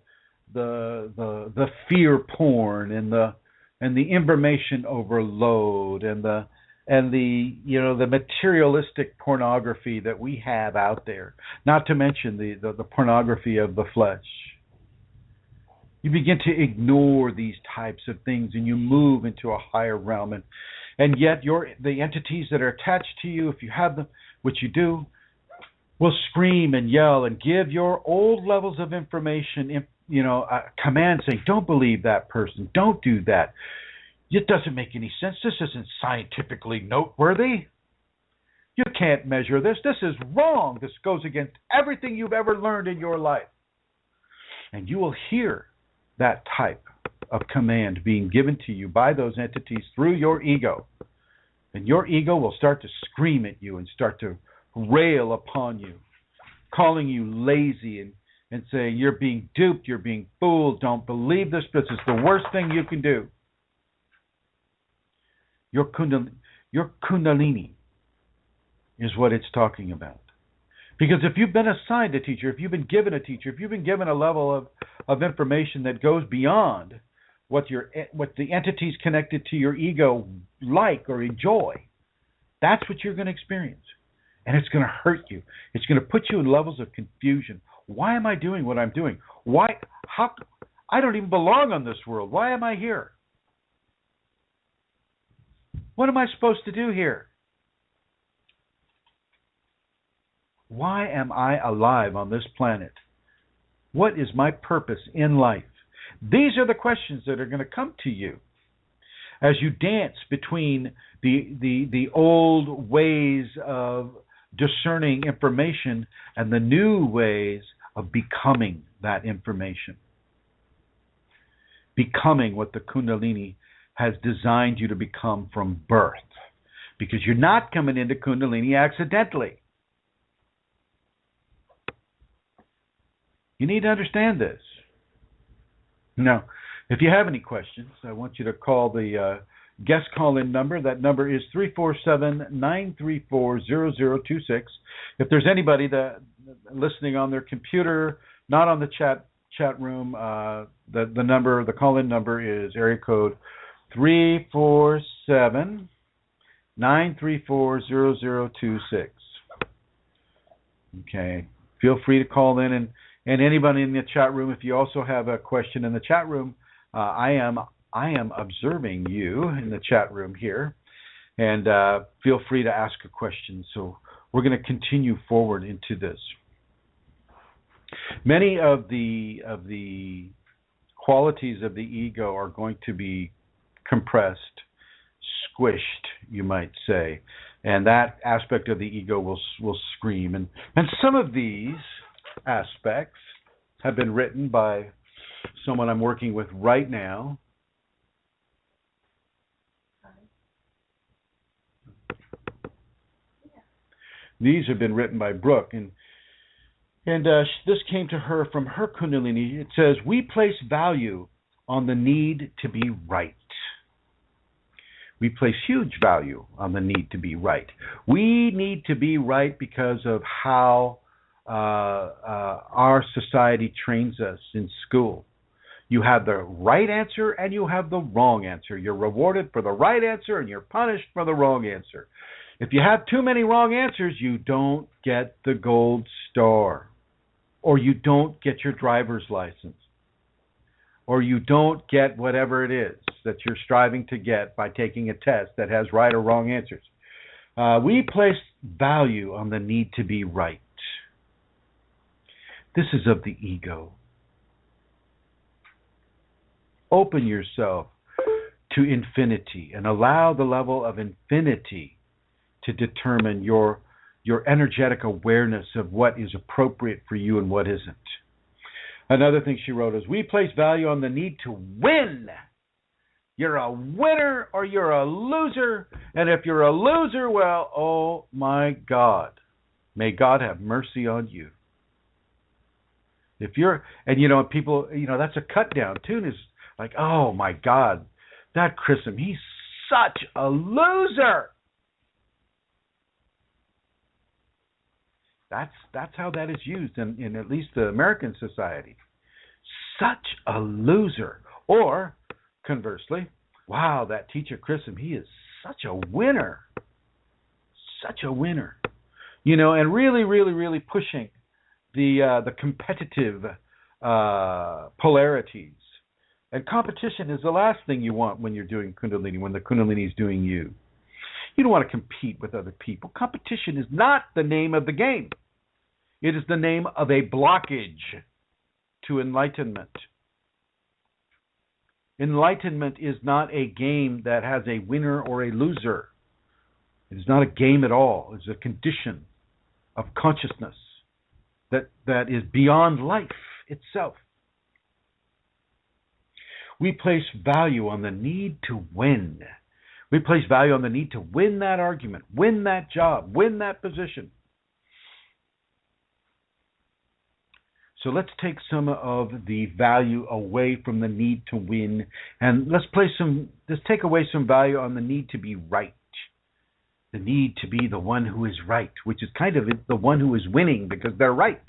fear porn and the information overload and the materialistic pornography that we have out there, not to mention the pornography of the flesh. You begin to ignore these types of things and you move into a higher realm. And yet the entities that are attached to you, if you have them, which you do, will scream and yell and give your old levels of information, commands saying, don't believe that person, don't do that. It doesn't make any sense. This isn't scientifically noteworthy. You can't measure this. This is wrong. This goes against everything you've ever learned in your life. And you will hear that type of command being given to you by those entities through your ego. And your ego will start to scream at you and start to rail upon you, calling you lazy and saying you're being duped, you're being fooled, don't believe this is the worst thing you can do. Your Kundalini is what it's talking about. Because if you've been assigned a teacher, if you've been given a teacher, if you've been given a level of information that goes beyond what the entities connected to your ego like or enjoy, that's what you're going to experience. And it's going to hurt you. It's going to put you in levels of confusion. Why am I doing what I'm doing? I don't even belong on this world. Why am I here? What am I supposed to do here? Why am I alive on this planet? What is my purpose in life? These are the questions that are going to come to you as you dance between the old ways of discerning information and the new ways of becoming that information. Becoming what the Kundalini has designed you to become from birth. Because you're not coming into Kundalini accidentally. You need to understand this. Now, if you have any questions, I want you to call the guest call-in number. That number is 347-934-0026. If there's anybody that listening on their computer, not on the chat room, the call-in number is area code 347-934-0026. Okay. Feel free to call in, and anybody in the chat room, if you also have a question in the chat room, I am observing you in the chat room here, and feel free to ask a question. So we're going to continue forward into this. Many of the qualities of the ego are going to be compressed, squished, you might say, and that aspect of the ego will scream. And some of these aspects have been written by someone I'm working with right now. These have been written by Brooke, and this came to her from her Kundalini. It says, we place value on the need to be right. We place huge value on the need to be right. We need to be right because of how our society trains us in school. You have the right answer and you have the wrong answer. You're rewarded for the right answer and you're punished for the wrong answer. If you have too many wrong answers, you don't get the gold star, or you don't get your driver's license, or you don't get whatever it is that you're striving to get by taking a test that has right or wrong answers. We place value on the need to be right. This is of the ego. Open yourself to infinity and allow the level of infinity to determine your energetic awareness of what is appropriate for you and what isn't. Another thing she wrote is, we place value on the need to win. You're a winner or you're a loser. And if you're a loser, well, oh my God. May God have mercy on you. If you're, and people, that's a cut down. Tune is like, oh my God, that Chrism, he's such a loser. That's how that is used in at least the American society. Such a loser. Or, conversely, wow, that teacher Chrism, he is such a winner. Such a winner. And really, really, really pushing the competitive polarities. And competition is the last thing you want when you're doing Kundalini, when the Kundalini is doing you. You don't want to compete with other people. Competition is not the name of the game. It is the name of a blockage to enlightenment. Enlightenment is not a game that has a winner or a loser. It is not a game at all. It's a condition of consciousness that is beyond life itself. We place value on the need to win. We place value on the need to win that argument, win that job, win that position. So let's take some of the value away from the need to win, and let's take away some value on the need to be right. the need to be the one who is right, which is kind of the one who is winning because they're right.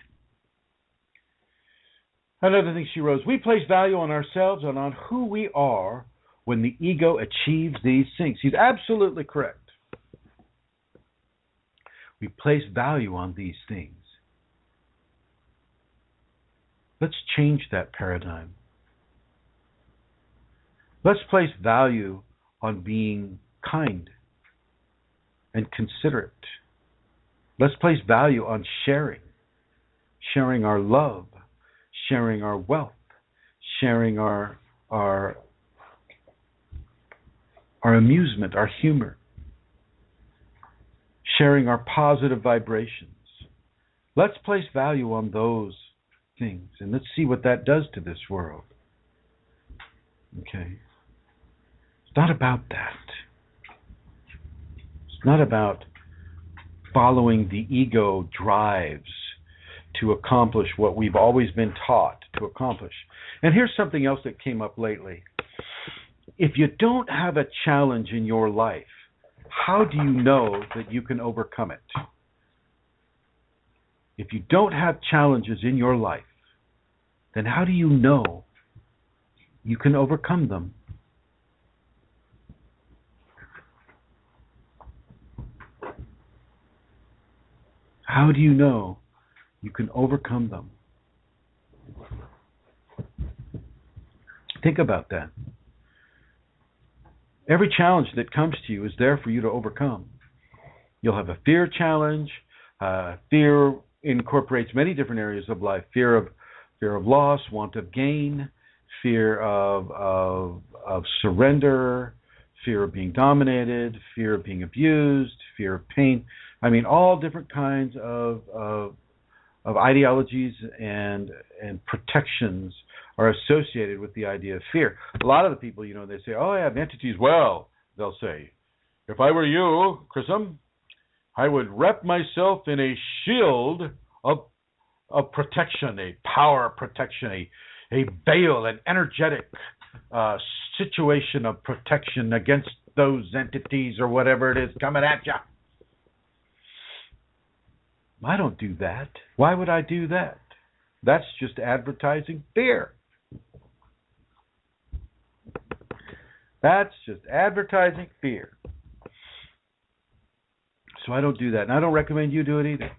Another thing she wrote, we place value on ourselves and on who we are when the ego achieves these things. She's absolutely correct. We place value on these things. Let's change that paradigm. Let's place value on being kind and considerate. Let's place value on sharing our love, sharing our wealth, sharing our amusement, our humor, sharing our positive vibrations. Let's place value on those things, and let's see what that does to this world. Okay? It's not about that. It's not about following the ego drives to accomplish what we've always been taught to accomplish. And here's something else that came up lately. If you don't have a challenge in your life, how do you know that you can overcome it? If you don't have challenges in your life, then how do you know you can overcome them? How do you know you can overcome them? Think about that. Every challenge that comes to you is there for you to overcome. You'll have a fear challenge. Fear incorporates many different areas of life. Fear of loss, want of gain, fear of surrender, fear of being dominated, fear of being abused, fear of pain. I mean, all different kinds of ideologies and protections are associated with the idea of fear. A lot of the people, they say, oh, I have entities. Well, they'll say, if I were you, Chrism, I would wrap myself in a shield of protection, a power protection, a veil, an energetic situation of protection against those entities or whatever it is coming at you. I don't do that. Why would I do that? That's just advertising fear. That's just advertising fear. So I don't do that. And I don't recommend you do it either.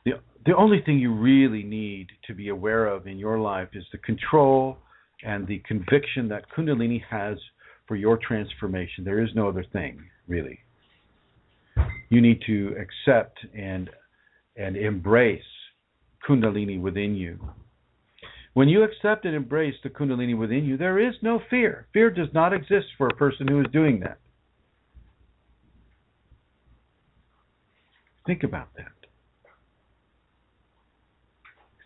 The only thing you really need to be aware of in your life is the control and the conviction that Kundalini has for your transformation. There is no other thing, really. You need to accept and embrace Kundalini within you. When you accept and embrace the Kundalini within you, there is no fear. Fear does not exist for a person who is doing that. Think about that.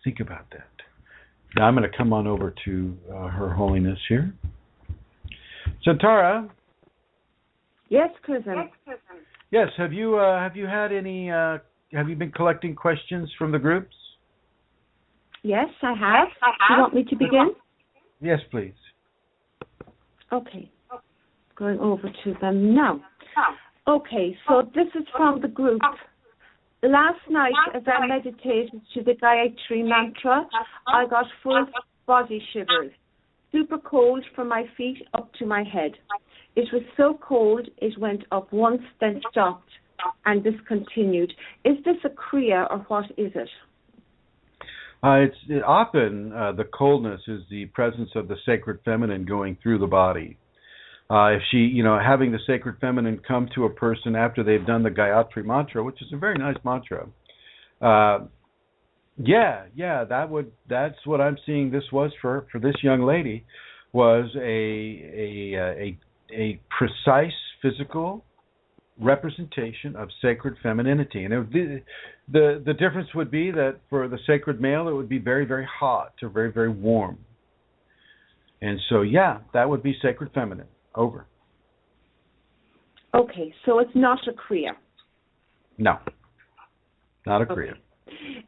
Think about that. Now I'm going to come on over to Her Holiness here. Santara. Yes, Chrism. Yes. Have you had any? Have you been collecting questions from the groups? Yes, I have. Do you want me to begin? Yes, please. Okay. Going over to them now. Okay, so this is from the group. Last night, as I meditated to the Gayatri mantra, I got full body shivers. Super cold from my feet up to my head. It was so cold, it went up once, then stopped, and discontinued. Is this a Kriya, or what is it? It's often the coldness is the presence of the sacred feminine going through the body. If she, having the sacred feminine come to a person after they've done the Gayatri mantra, which is a very nice mantra. That's what I'm seeing. This was for this young lady, was a precise physical representation of sacred femininity, and the difference would be that for the sacred male, it would be very, very hot or very, very warm. And so, that would be sacred feminine. Over. Okay, so it's not a Kriya. No, not a Kriya. Okay.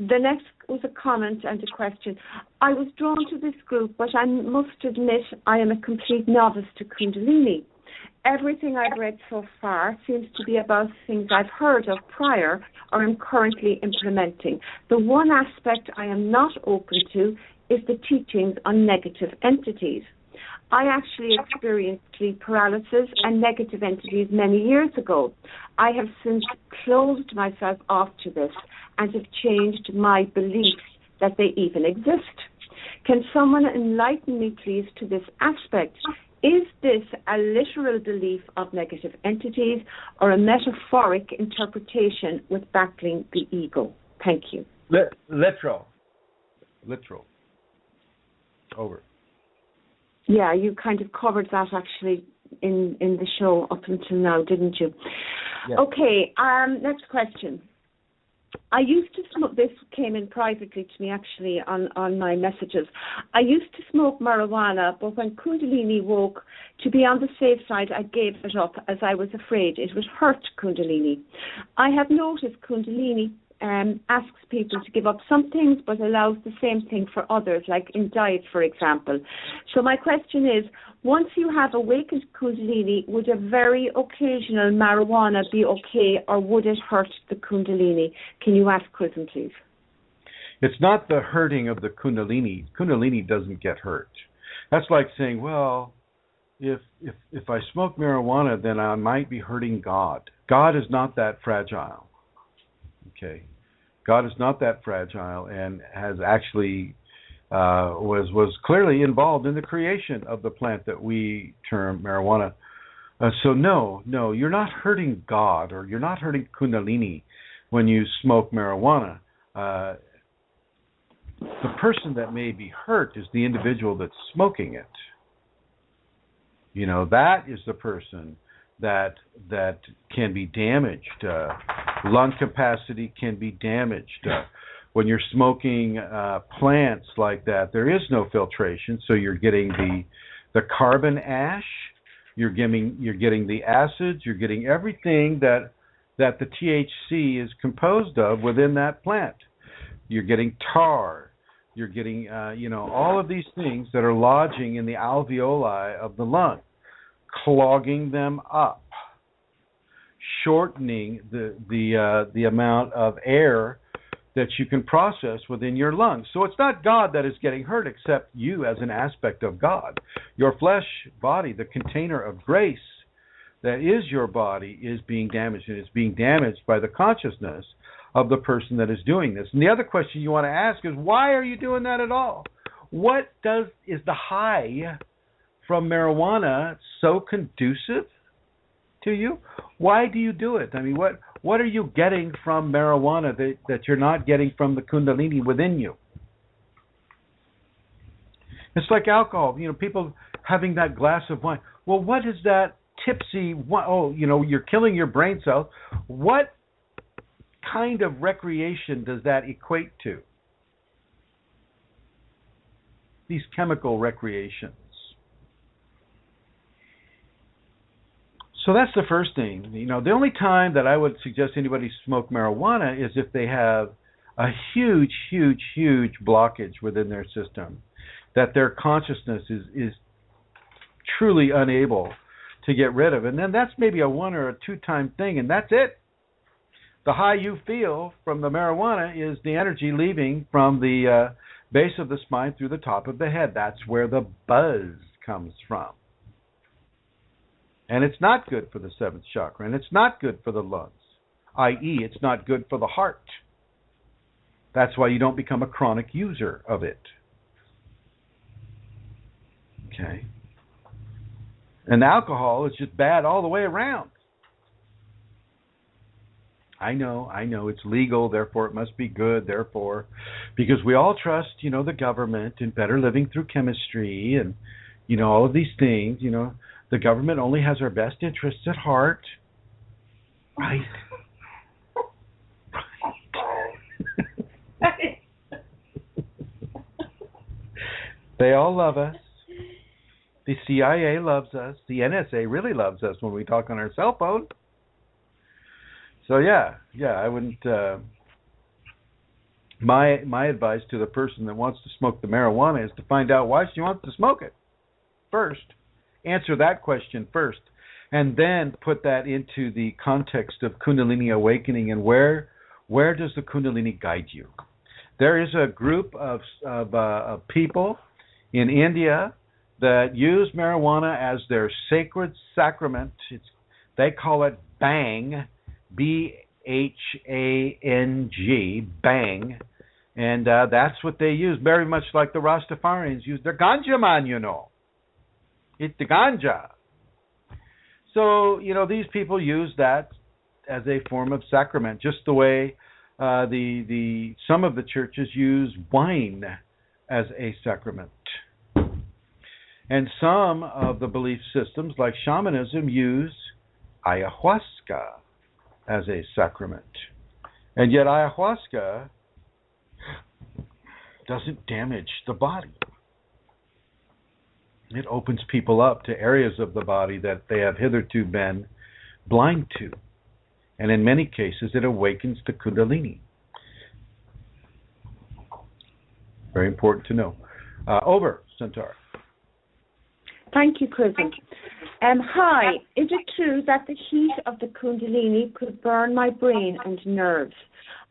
The next was a comment and a question. I was drawn to this group, but I must admit I am a complete novice to Kundalini. Everything I've read so far seems to be about things I've heard of prior or am currently implementing. The one aspect I am not open to is the teachings on negative entities. I actually experienced sleep paralysis and negative entities many years ago. I have since closed myself off to this and have changed my beliefs that they even exist. Can someone enlighten me, please, to this aspect? Is this a literal belief of negative entities or a metaphoric interpretation with battling the ego? Thank you. Literal. Over. Yeah, you kind of covered that actually in the show up until now, didn't you? Yeah. Okay, next question. I used to smoke, this came in privately to me actually on my messages. I used to smoke marijuana, but when Kundalini woke, to be on the safe side, I gave it up as I was afraid it would hurt Kundalini. I have noticed Kundalini asks people to give up some things but allows the same thing for others, like in diet, for example. So my question is, once you have awakened Kundalini, would a very occasional marijuana be okay, or would it hurt the Kundalini? Can you ask Chrism, please? It's not the hurting of the Kundalini. Kundalini doesn't get hurt. That's like saying, well, if I smoke marijuana, then I might be hurting God. God is not that fragile. Okay, God is not that fragile, and has actually was clearly involved in the creation of the plant that we term marijuana. So no, you're not hurting God, or you're not hurting Kundalini when you smoke marijuana. The person that may be hurt is the individual that's smoking it. You know, that is the person that can be damaged. Lung capacity can be damaged. When you're smoking plants like that, there is no filtration, so you're getting the carbon ash, you're getting the acids, you're getting everything that the THC is composed of within that plant. You're getting tar, you're getting all of these things that are lodging in the alveoli of the lung, clogging them up, shortening the amount of air that you can process within your lungs. So it's not God that is getting hurt, except you as an aspect of God. Your flesh body, the container of grace that is your body, is being damaged, and it's being damaged by the consciousness of the person that is doing this. And the other question you want to ask is, why are you doing that at all? Is the high from marijuana so conducive to you? Why do you do it? I mean, what are you getting from marijuana that you're not getting from the Kundalini within you? It's like alcohol. People having that glass of wine. Well, what is that tipsy? You're killing your brain cells. What kind of recreation does that equate to? These chemical recreations. So that's the first thing. The only time that I would suggest anybody smoke marijuana is if they have a huge, huge, huge blockage within their system, that their consciousness is truly unable to get rid of. And then that's maybe a 1 or a 2 time thing, and that's it. The high you feel from the marijuana is the energy leaving from the base of the spine through the top of the head. That's where the buzz comes from. And it's not good for the 7th chakra, and it's not good for the lungs, i.e., it's not good for the heart. That's why you don't become a chronic user of it. Okay? And alcohol is just bad all the way around. I know, it's legal, therefore it must be good, because we all trust, the government and better living through chemistry and, all of these things, the government only has our best interests at heart. Right. They all love us. The CIA loves us. The NSA really loves us when we talk on our cell phone. So yeah, I wouldn't. My advice to the person that wants to smoke the marijuana is to find out why she wants to smoke it first. Answer that question first, and then put that into the context of Kundalini awakening and where does the Kundalini guide you? There is a group of people in India that use marijuana as their sacred sacrament. They call it Bhang, Bhang, Bhang, and that's what they use, very much like the Rastafarians use their ganja man, It's the ganja. So, these people use that as a form of sacrament, just the way some of the churches use wine as a sacrament. And some of the belief systems, like shamanism, use ayahuasca as a sacrament. And yet ayahuasca doesn't damage the body. It opens people up to areas of the body that they have hitherto been blind to. And in many cases, it awakens the Kundalini. Very important to know. Over, Centaur. Thank you, Chrism. Hi, is it true that the heat of the Kundalini could burn my brain and nerves?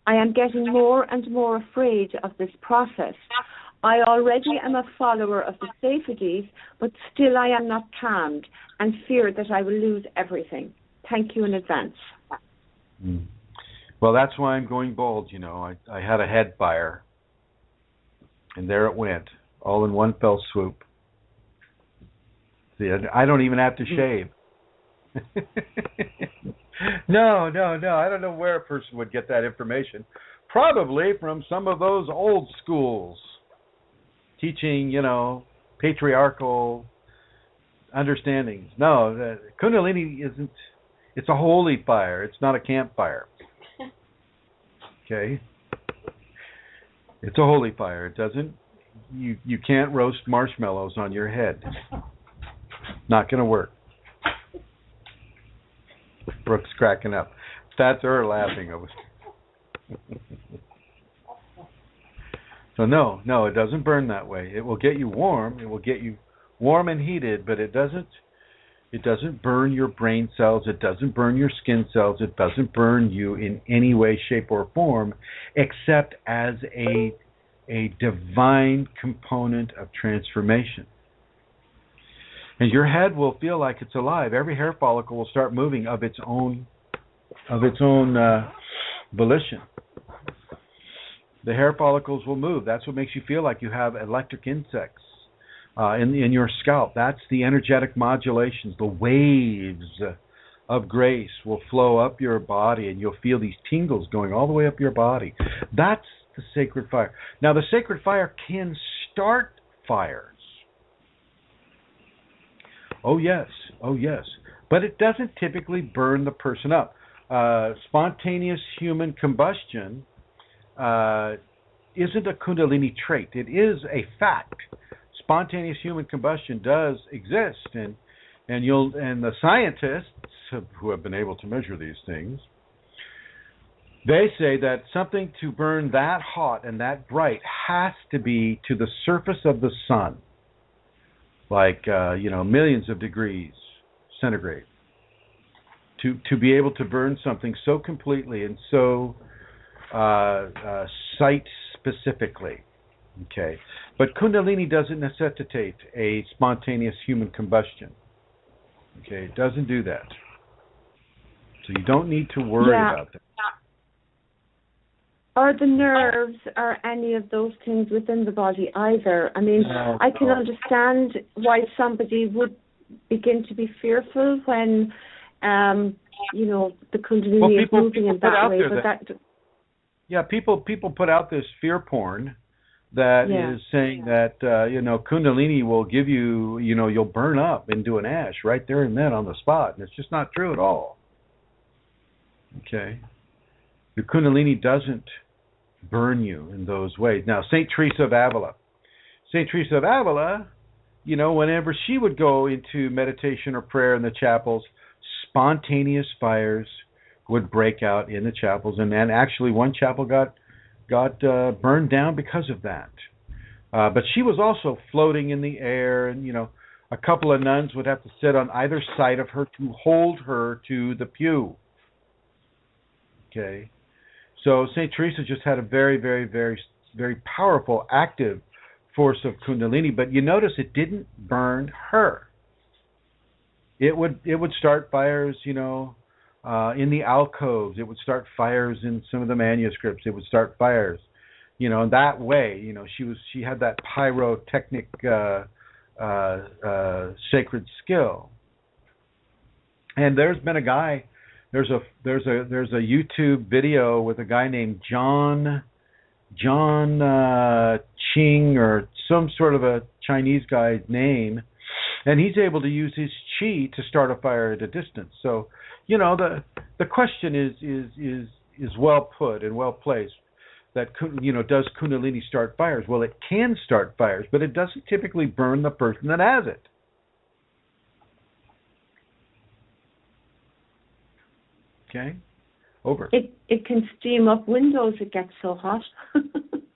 I am getting more and more afraid of this process. I already am a follower of the safeties, but still I am not calmed and fear that I will lose everything. Thank you in advance. Well, that's why I'm going bold. I had a head fire, and there it went, all in one fell swoop. See, I don't even have to shave. No. I don't know where a person would get that information. Probably from some of those old schools teaching, patriarchal understandings. No, Kundalini isn't. It's a holy fire. It's not a campfire. Okay? It's a holy fire. It doesn't. You can't roast marshmallows on your head. Not going to work. Brooke's cracking up. That's her laughing. So no, it doesn't burn that way. It will get you warm. It will get you warm and heated, but it doesn't burn your brain cells. It doesn't burn your skin cells. It doesn't burn you in any way, shape, or form, except as a divine component of transformation. And your head will feel like it's alive. Every hair follicle will start moving of its own volition. The hair follicles will move. That's what makes you feel like you have electric insects in your scalp. That's the energetic modulations. The waves of grace will flow up your body, and you'll feel these tingles going all the way up your body. That's the sacred fire. Now, the sacred fire can start fires. Oh, yes. But it doesn't typically burn the person up. Spontaneous human combustion isn't a Kundalini trait. It is a fact. Spontaneous human combustion does exist, and the scientists who have been able to measure these things, they say that something to burn that hot and that bright has to be to the surface of the sun, like millions of degrees centigrade, to be able to burn something so completely and so site specifically. Okay, but Kundalini doesn't necessitate a spontaneous human combustion. Okay, it doesn't do that. So you don't need to worry about that. Or the nerves or any of those things within the body either. I mean, I can understand why somebody would begin to be fearful when, the Kundalini is moving in that way. People put out this fear porn that is saying that, Kundalini will give you, you'll burn up into an ash right there and then on the spot. And it's just not true at all. Okay. The Kundalini doesn't burn you in those ways. Now, St. Teresa of Avila, whenever she would go into meditation or prayer in the chapels, spontaneous fires would break out in the chapels, and actually one chapel got burned down because of that. But she was also floating in the air, and a couple of nuns would have to sit on either side of her to hold her to the pew. Okay. So St. Teresa just had a very, very, very, very powerful, active force of Kundalini, but you notice it didn't burn her. It would start fires, in the alcoves. It would start fires in some of the manuscripts. It would start fires, that way. She had that pyrotechnic sacred skill. And there's been a guy. There's a YouTube video with a guy named John Ching, or some sort of a Chinese guy's name, and he's able to use his chi to start a fire at a distance. So, the question is well put and well placed. That does Kundalini start fires? Well, it can start fires, but it doesn't typically burn the person that has it. Okay, over. It can steam up windows. It gets so hot.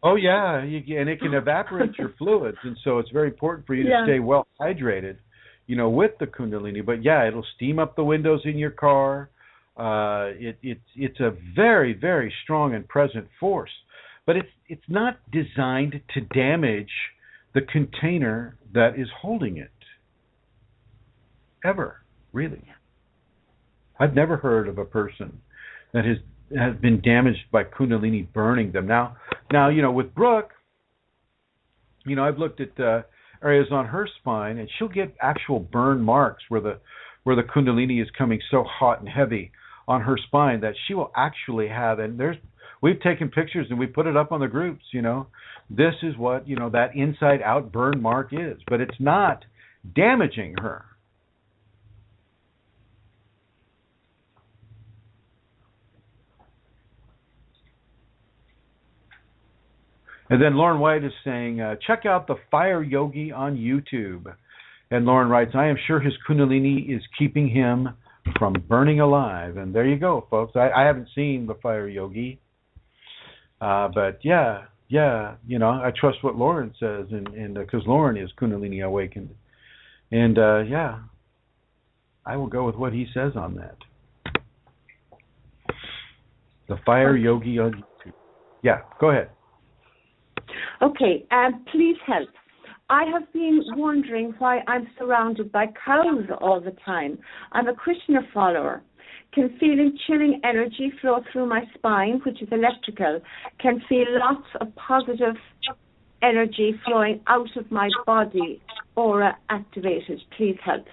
Oh yeah, and it can evaporate your fluids, and so it's very important for you to stay well hydrated, with the Kundalini. But yeah, it'll steam up the windows in your car. It's a very, very strong and present force, but it's not designed to damage the container that is holding it. Ever, really. I've never heard of a person that has been damaged by Kundalini burning them. Now, with Brooke, I've looked at areas on her spine, and she'll get actual burn marks where the Kundalini is coming so hot and heavy on her spine that she will actually have. And we've taken pictures and we put it up on the groups. This is what that inside out burn mark is, but it's not damaging her. And then Lauren White is saying, check out the Fire Yogi on YouTube. And Lauren writes, I am sure his Kundalini is keeping him from burning alive. And there you go, folks. I haven't seen the Fire Yogi. But yeah, I trust what Lauren says, and because Lauren is Kundalini awakened. And I will go with what he says on that. The Fire Yogi on YouTube. Yeah, go ahead. Okay, please help. I have been wondering why I'm surrounded by cows all the time. I'm a Krishna follower. Can feeling chilling energy flow through my spine, which is electrical. Can feel lots of positive energy flowing out of my body, aura activated. Please help.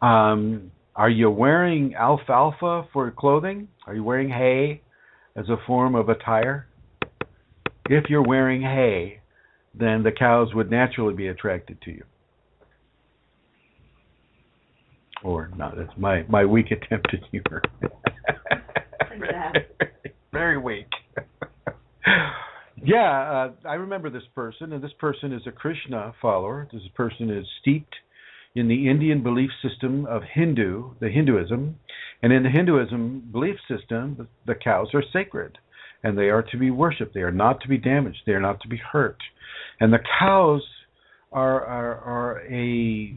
Are you wearing alfalfa for clothing? Are you wearing hay as a form of attire? If you're wearing hay, then the cows would naturally be attracted to you. Or not, that's my weak attempt at humor. Very weak. I remember this person, and this person is a Krishna follower. This person is steeped in the Indian belief system of Hinduism. And in the Hinduism belief system, the cows are sacred. And they are to be worshipped. They are not to be damaged. They are not to be hurt. And the cows are a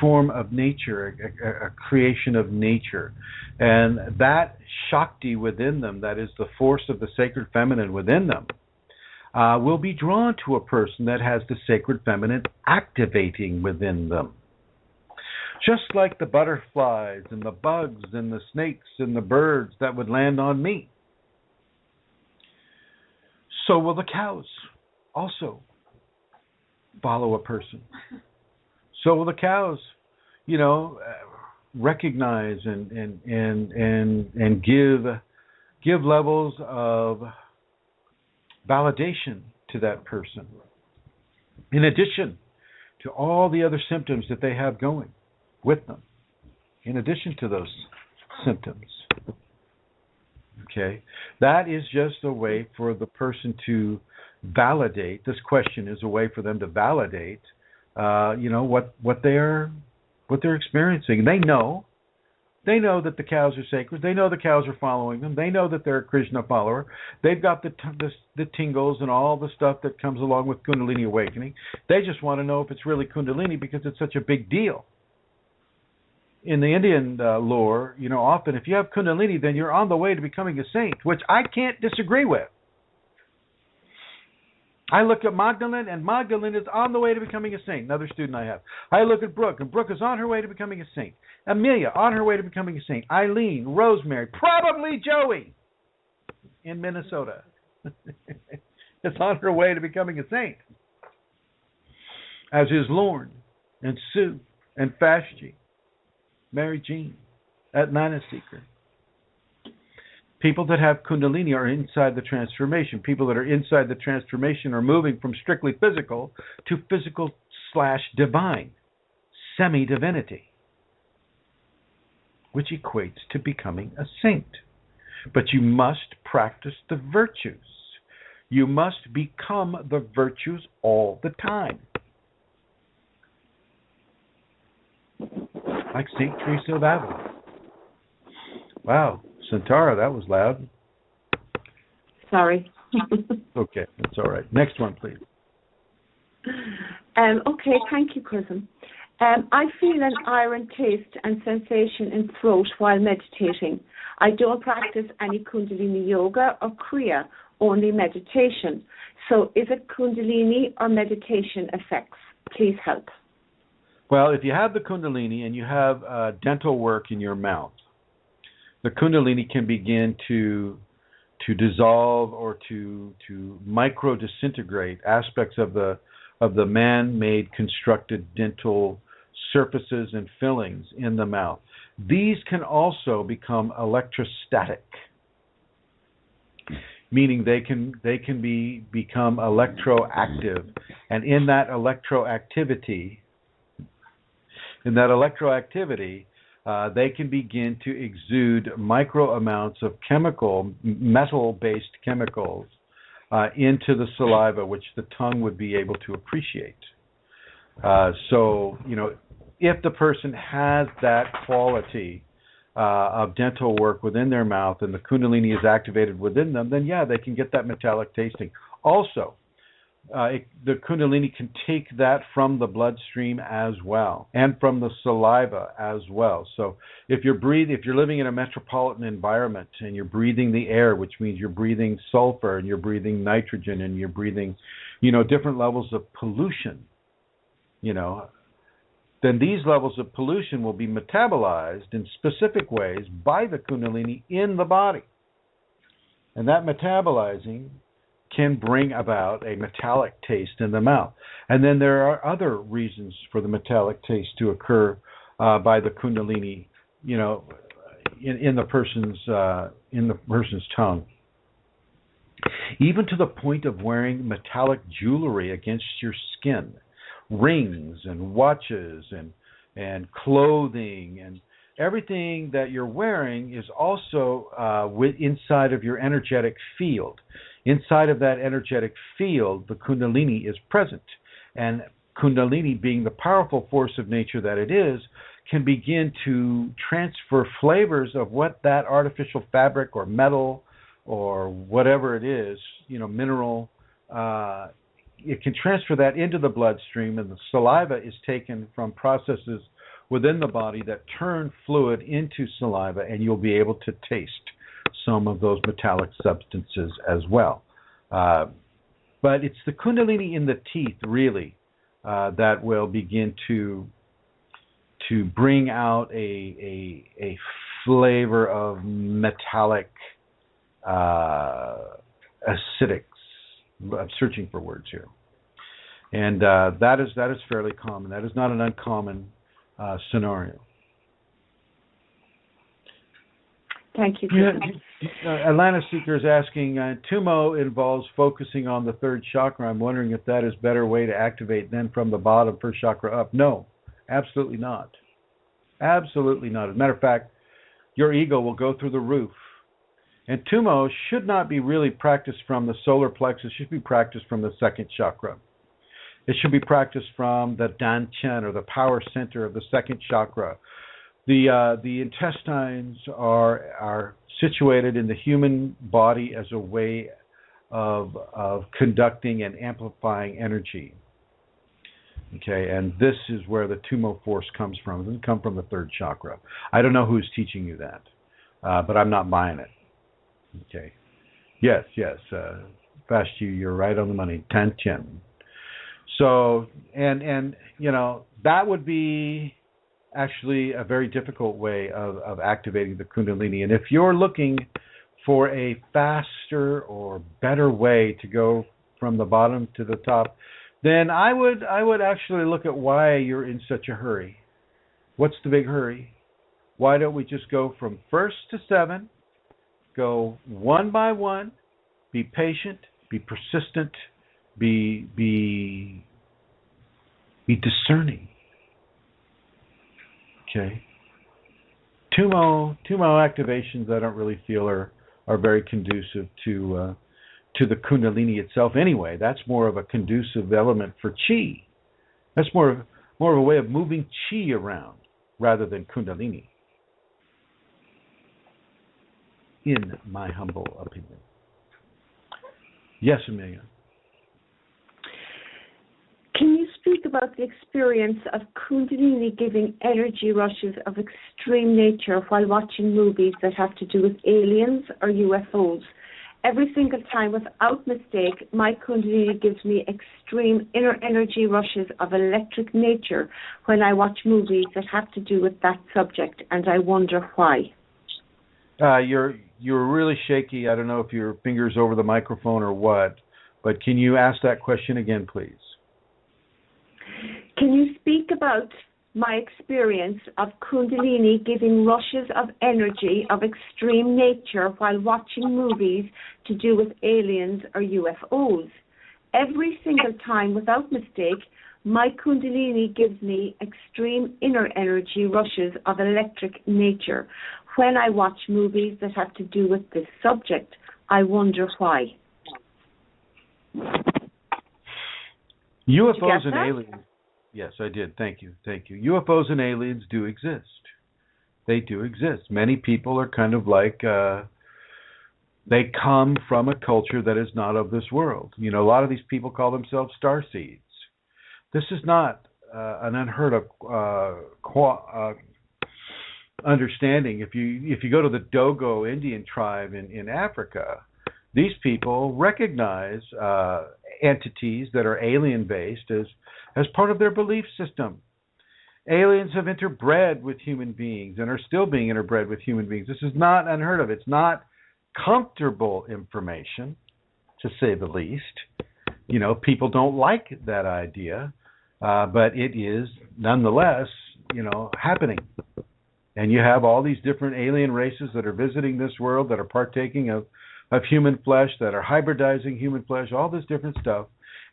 form of nature, a creation of nature. And that Shakti within them, that is the force of the sacred feminine within them, will be drawn to a person that has the sacred feminine activating within them. Just like the butterflies and the bugs and the snakes and the birds that would land on me. So will the cows also follow a person. So will the cows, recognize and give levels of validation to that person, in addition to all the other symptoms that they have going with them, in addition to those symptoms. Okay, that is just a way for the person to validate. This question is a way for them to validate, what they're experiencing. They know They know that the cows are sacred. They know the cows are following them. They know that they're a Krishna follower. They've got the tingles and all the stuff that comes along with Kundalini awakening. They just want to know if it's really Kundalini because it's such a big deal. In the Indian lore, often if you have Kundalini, then you're on the way to becoming a saint, which I can't disagree with. I look at Magdalene, and Magdalene is on the way to becoming a saint, another student I have. I look at Brooke, and Brooke is on her way to becoming a saint. Amelia, on her way to becoming a saint. Eileen, Rosemary, probably Joey in Minnesota is on her way to becoming a saint. As is Lorne, and Sue, and Fashji, Mary Jean, Atlanta Seeker. People that have Kundalini are inside the transformation. People that are inside the transformation are moving from strictly physical to physical/divine, semi-divinity, which equates to becoming a saint. But you must practice the virtues. You must become the virtues all the time. Like St. Teresa of Avila. Wow. Santara, that was loud. Sorry. Okay, that's all right. Next one, please. Okay, thank you, Chrism. I feel an iron taste and sensation in throat while meditating. I don't practice any Kundalini yoga or Kriya, only meditation. So is it Kundalini or meditation effects? Please help. Well, if you have the Kundalini and you have dental work in your mouth, the Kundalini can begin to dissolve or to micro disintegrate aspects of the man-made constructed dental surfaces and fillings in the mouth. These can also become electrostatic, meaning they can become electroactive, and in that electroactivity, they can begin to exude micro amounts of metal-based chemicals into the saliva, which the tongue would be able to appreciate. So, if the person has that quality of dental work within their mouth and the Kundalini is activated within them, then yeah, they can get that metallic tasting. Also, the Kundalini can take that from the bloodstream as well, and from the saliva as well. So if you're living in a metropolitan environment and you're breathing the air, which means you're breathing sulfur and you're breathing nitrogen and you're breathing, different levels of pollution, then these levels of pollution will be metabolized in specific ways by the Kundalini in the body. And that metabolizing can bring about a metallic taste in the mouth. And then there are other reasons for the metallic taste to occur by the Kundalini, in the person's tongue. Even to the point of wearing metallic jewelry against your skin, rings and watches and clothing and everything that you're wearing is also inside of your energetic field. Inside of that energetic field, the Kundalini is present. And Kundalini, being the powerful force of nature that it is, can begin to transfer flavors of what that artificial fabric or metal or whatever it is, mineral, it can transfer that into the bloodstream, and the saliva is taken from processes within the body that turn fluid into saliva, and you'll be able to taste some of those metallic substances as well. But it's the Kundalini in the teeth, really, that will begin to bring out a flavor of metallic acidics. I'm searching for words here. And that is fairly common. That is not an uncommon scenario. Thank you. Atlanta Seeker is asking, Tumo involves focusing on the third chakra. I'm wondering if that is a better way to activate than from the bottom, first chakra up. No, absolutely not. Absolutely not. As a matter of fact, your ego will go through the roof. And Tumo should not be really practiced from the solar plexus. It should be practiced from the second chakra. It should be practiced from the Danchen, or the power center of the second chakra, The intestines are situated in the human body as a way of conducting and amplifying energy. Okay, and this is where the Tumo force comes from. It doesn't come from the third chakra. I don't know who's teaching you that, but I'm not buying it. Okay. Yes. Fast you're right on the money. 10-10. So, and that would be actually a very difficult way of activating the Kundalini. And if you're looking for a faster or better way to go from the bottom to the top, then I would actually look at why you're in such a hurry. What's the big hurry? Why don't we just go from 1st to 7, go one by one, be patient, be persistent, be discerning. Okay. Tumo activations I don't really feel are very conducive to the Kundalini itself anyway. That's more of a conducive element for chi. That's more of a way of moving chi around rather than Kundalini, in my humble opinion. Yes, Amelia. Can you speak about the experience of Kundalini giving energy rushes of extreme nature while watching movies that have to do with aliens or UFOs? Every single time, without mistake, my Kundalini gives me extreme inner energy rushes of electric nature when I watch movies that have to do with that subject, and I wonder why. You're really shaky. I don't know if your finger's over the microphone or what, but can you ask that question again, please? Can you speak about my experience of Kundalini giving rushes of energy of extreme nature while watching movies to do with aliens or UFOs? Every single time, without mistake, my Kundalini gives me extreme inner energy rushes of electric nature when I watch movies that have to do with this subject. I wonder why. UFOs and aliens. Yes, I did. Thank you. UFOs and aliens do exist. They do exist. Many people are kind of like, they come from a culture that is not of this world. A lot of these people call themselves starseeds. This is not an unheard of understanding. If you go to the Dogo Indian tribe in Africa, these people recognize entities that are alien-based as part of their belief system. Aliens have interbred with human beings and are still being interbred with human beings. This is not unheard of. It's not comfortable information, to say the least. People don't like that idea, but it is nonetheless, happening. And you have all these different alien races that are visiting this world, that are partaking of human flesh, that are hybridizing human flesh, all this different stuff.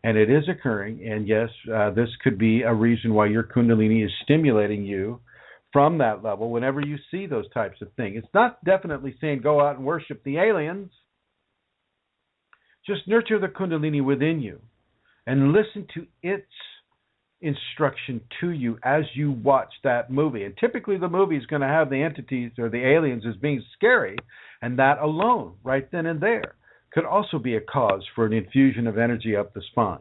And it is occurring. And yes, this could be a reason why your Kundalini is stimulating you from that level whenever you see those types of things. It's not definitely saying go out and worship the aliens. Just nurture the Kundalini within you and listen to its instruction to you as you watch that movie. And typically the movie is going to have the entities or the aliens as being scary, and that alone, right then and there, could also be a cause for an infusion of energy up the spine.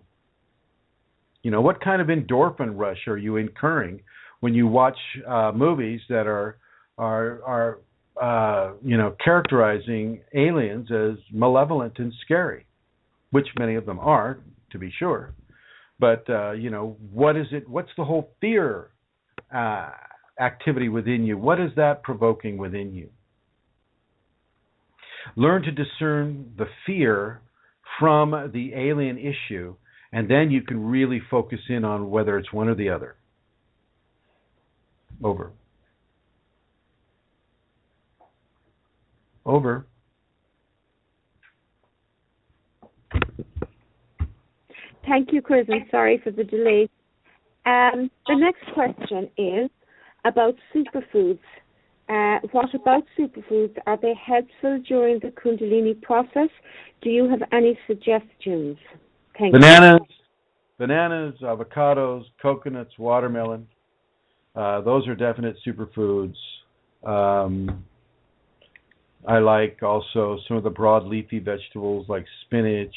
What kind of endorphin rush are you incurring when you watch movies that are characterizing aliens as malevolent and scary, which many of them are, to be sure. But what is it? What's the whole fear activity within you? What is that provoking within you? Learn to discern the fear from the alien issue, and then you can really focus in on whether it's one or the other. Over. Thank you, Chrism. Sorry for the delay. The next question is about superfoods. What about superfoods? Are they helpful during the Kundalini process? Do you have any suggestions? Thank you. Bananas, avocados, coconuts, watermelon. Those are definite superfoods. I like also some of the broad leafy vegetables like spinach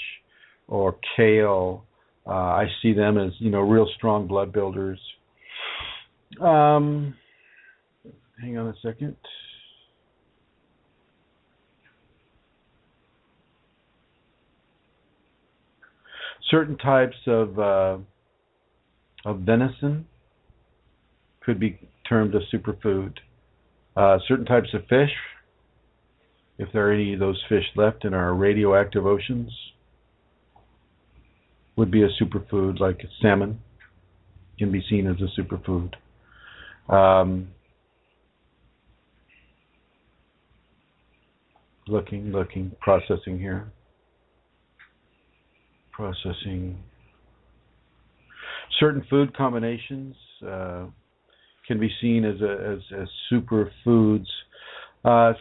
or kale. I see them as, real strong blood builders. Hang on a second. Certain types of venison could be termed a superfood. Certain types of fish, if there are any of those fish left in our radioactive oceans, would be a superfood, like salmon can be seen as a superfood. Looking, processing here. Processing. Certain food combinations can be seen as superfoods.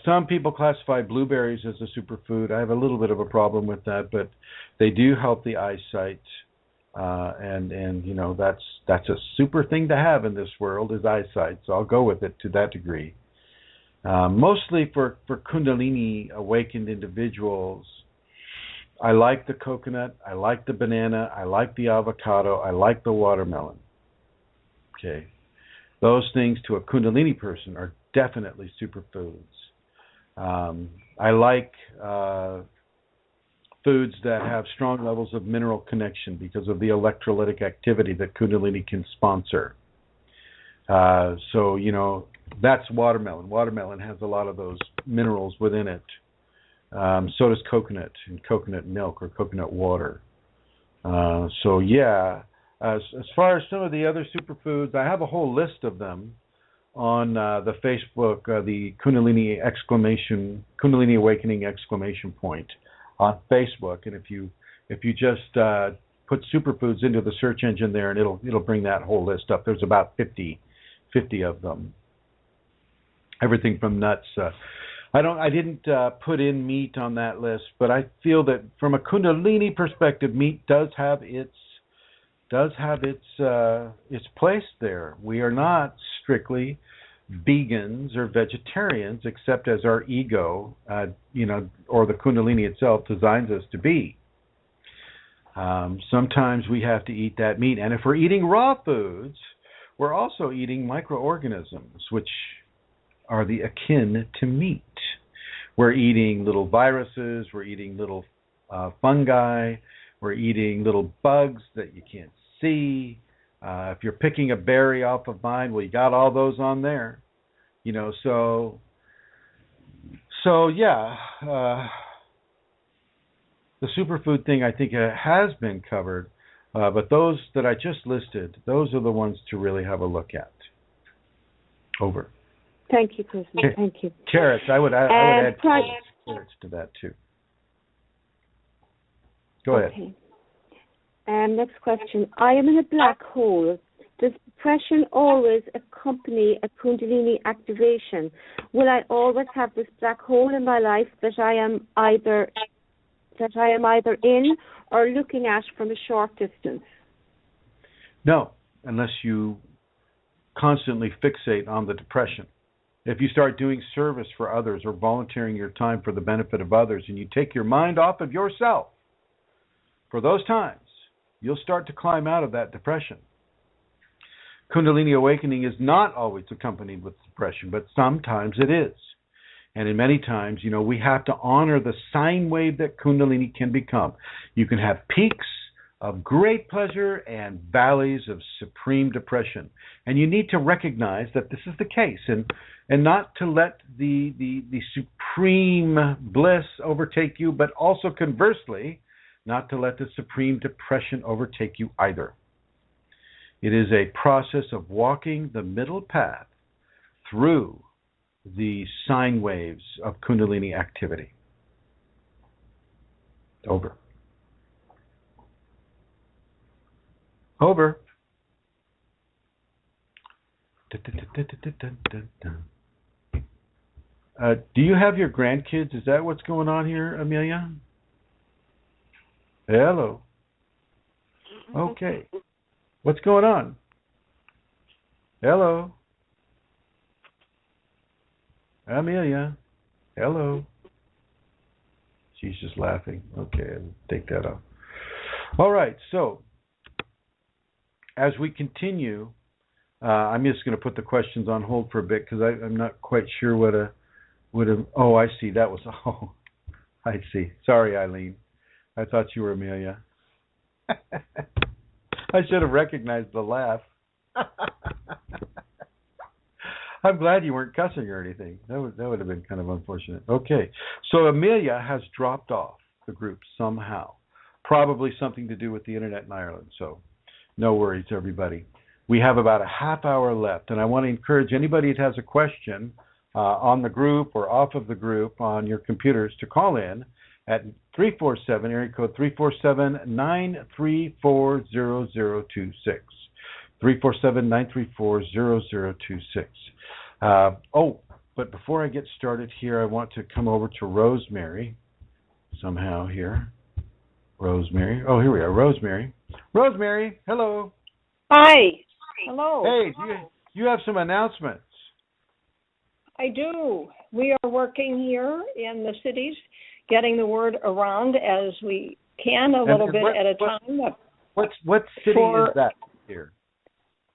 Some people classify blueberries as a superfood. I have a little bit of a problem with that, but they do help the eyesight, and that's a super thing to have in this world is eyesight. So I'll go with it to that degree. Mostly for Kundalini awakened individuals, I like the coconut, I like the banana, I like the avocado, I like the watermelon. Okay. Those things to a Kundalini person are definitely superfoods. I like foods that have strong levels of mineral connection because of the electrolytic activity that Kundalini can sponsor. So, that's watermelon. Watermelon has a lot of those minerals within it. So does coconut and coconut milk or coconut water. As far as some of the other superfoods, I have a whole list of them on the Facebook, the Kunalini Awakening exclamation point on Facebook. And if you just put superfoods into the search engine there, and it'll bring that whole list up. There's about 50 of them. Everything from nuts. I didn't put in meat on that list, but I feel that from a Kundalini perspective, meat does have its place there. We are not strictly vegans or vegetarians, except as our ego, or the Kundalini itself designs us to be. Sometimes we have to eat that meat, and if we're eating raw foods, we're also eating microorganisms, which are the akin to meat. We're eating little viruses, we're eating little fungi, we're eating little bugs that you can't see. If you're picking a berry off of mine, well, you got all those on there. The superfood thing, I think, has been covered, but those that I just listed, those are the ones to really have a look at. Over. Thank you, Chrism. Thank you. Carrots, I would add carrots to that too. Go ahead. Okay. Next question. I am in a black hole. Does depression always accompany a Kundalini activation? Will I always have this black hole in my life that I am either in or looking at from a short distance? No, unless you constantly fixate on the depression. If you start doing service for others or volunteering your time for the benefit of others, and you take your mind off of yourself for those times, you'll start to climb out of that depression. Kundalini awakening is not always accompanied with depression, but sometimes it is. And in many times, we have to honor the sine wave that Kundalini can become. You can have peaks of great pleasure and valleys of supreme depression. And you need to recognize that this is the case, and not to let the supreme bliss overtake you, but also conversely, not to let the supreme depression overtake you either. It is a process of walking the middle path through the sine waves of Kundalini activity. Over. Over. Do you have your grandkids? Is that what's going on here, Amelia? Hello. Okay. What's going on? Hello. Amelia, hello. She's just laughing. Okay, I'll take that off. All right, so as we continue, I'm just going to put the questions on hold for a bit because I'm not quite sure what a. Oh, I see. That was. Oh, I see. Sorry, Eileen. I thought you were Amelia. I should have recognized the laugh. I'm glad you weren't cussing or anything. That would have been kind of unfortunate. Okay, so Amelia has dropped off the group somehow. Probably something to do with the internet in Ireland. So no worries, everybody. We have about a half hour left, and I want to encourage anybody that has a question on the group or off of the group on your computers to call in at 347, area code 347-934-0026. 347-934-0026. But before I get started here, I want to come over to Rosemary somehow here. Rosemary. Oh, here we are. Rosemary. Rosemary, hello. Hi. Hello. Hey, you have some announcements. I do. We are working here in the cities, getting the word around as we can, a little bit at a time. What city is that here?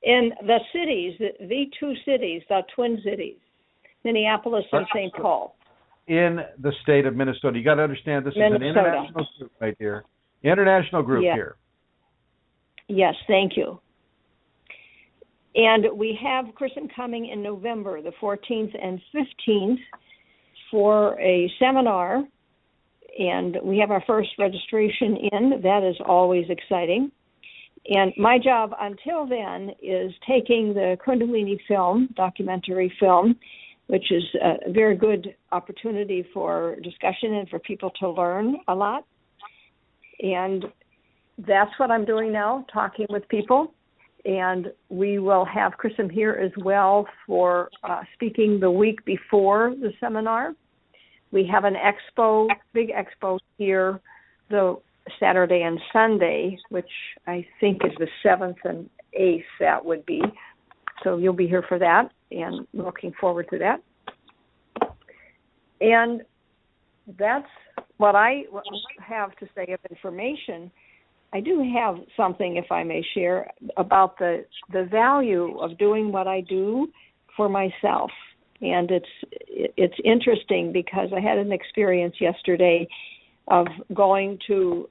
In the cities, the two cities, the twin cities, Minneapolis and St. Paul. In the state of Minnesota. You got to understand this is an international group right here. International group here. Yes, thank you. And we have Chrism coming in November, the 14th and 15th, for a seminar. And we have our first registration in. That is always exciting. And my job until then is taking the Kundalini film, documentary film, which is a very good opportunity for discussion and for people to learn a lot. And that's what I'm doing now, talking with people. And we will have Chrism here as well for speaking the week before the seminar. We have an expo, big expo here, the Saturday and Sunday, which I think is the 7th and 8th, that would be. So you'll be here for that, and looking forward to that. And that's what I have to say of information. I do have something, if I may share, about the value of doing what I do for myself. And it's interesting because I had an experience yesterday of going to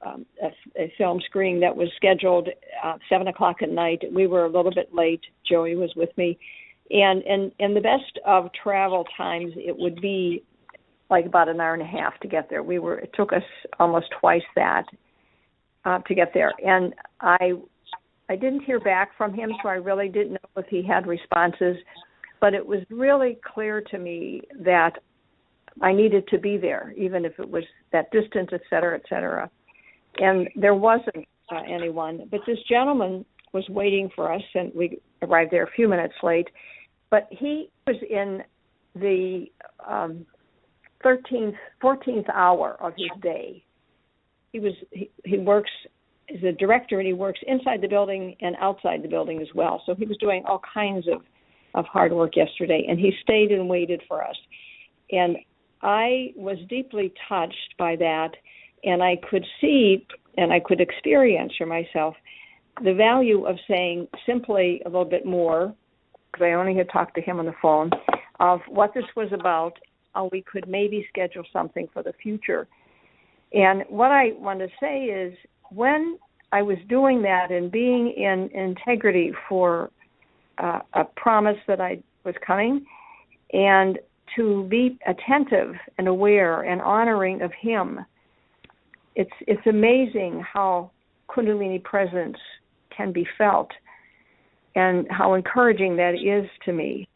a film screening that was scheduled 7 o'clock at night. We were a little bit late. Joey was with me. And the best of travel times, it would be like about an hour and a half to get there. It took us almost twice that to get there. And I didn't hear back from him, so I really didn't know if he had responses. But it was really clear to me that I needed to be there, even if it was that distance, et cetera, et cetera. And there wasn't anyone. But this gentleman was waiting for us, and we arrived there a few minutes late. But he was in the 14th hour of his day. He works as a director, and he works inside the building and outside the building as well. So he was doing all kinds of hard work yesterday, and he stayed and waited for us. And I was deeply touched by that, and I could see and I could experience for myself the value of saying simply a little bit more, because I only had talked to him on the phone, of what this was about, how we could maybe schedule something for the future. And what I want to say is when I was doing that and being in integrity for a promise that I was coming, and to be attentive and aware and honoring of him, it's amazing how Kundalini presence can be felt and how encouraging that is to me.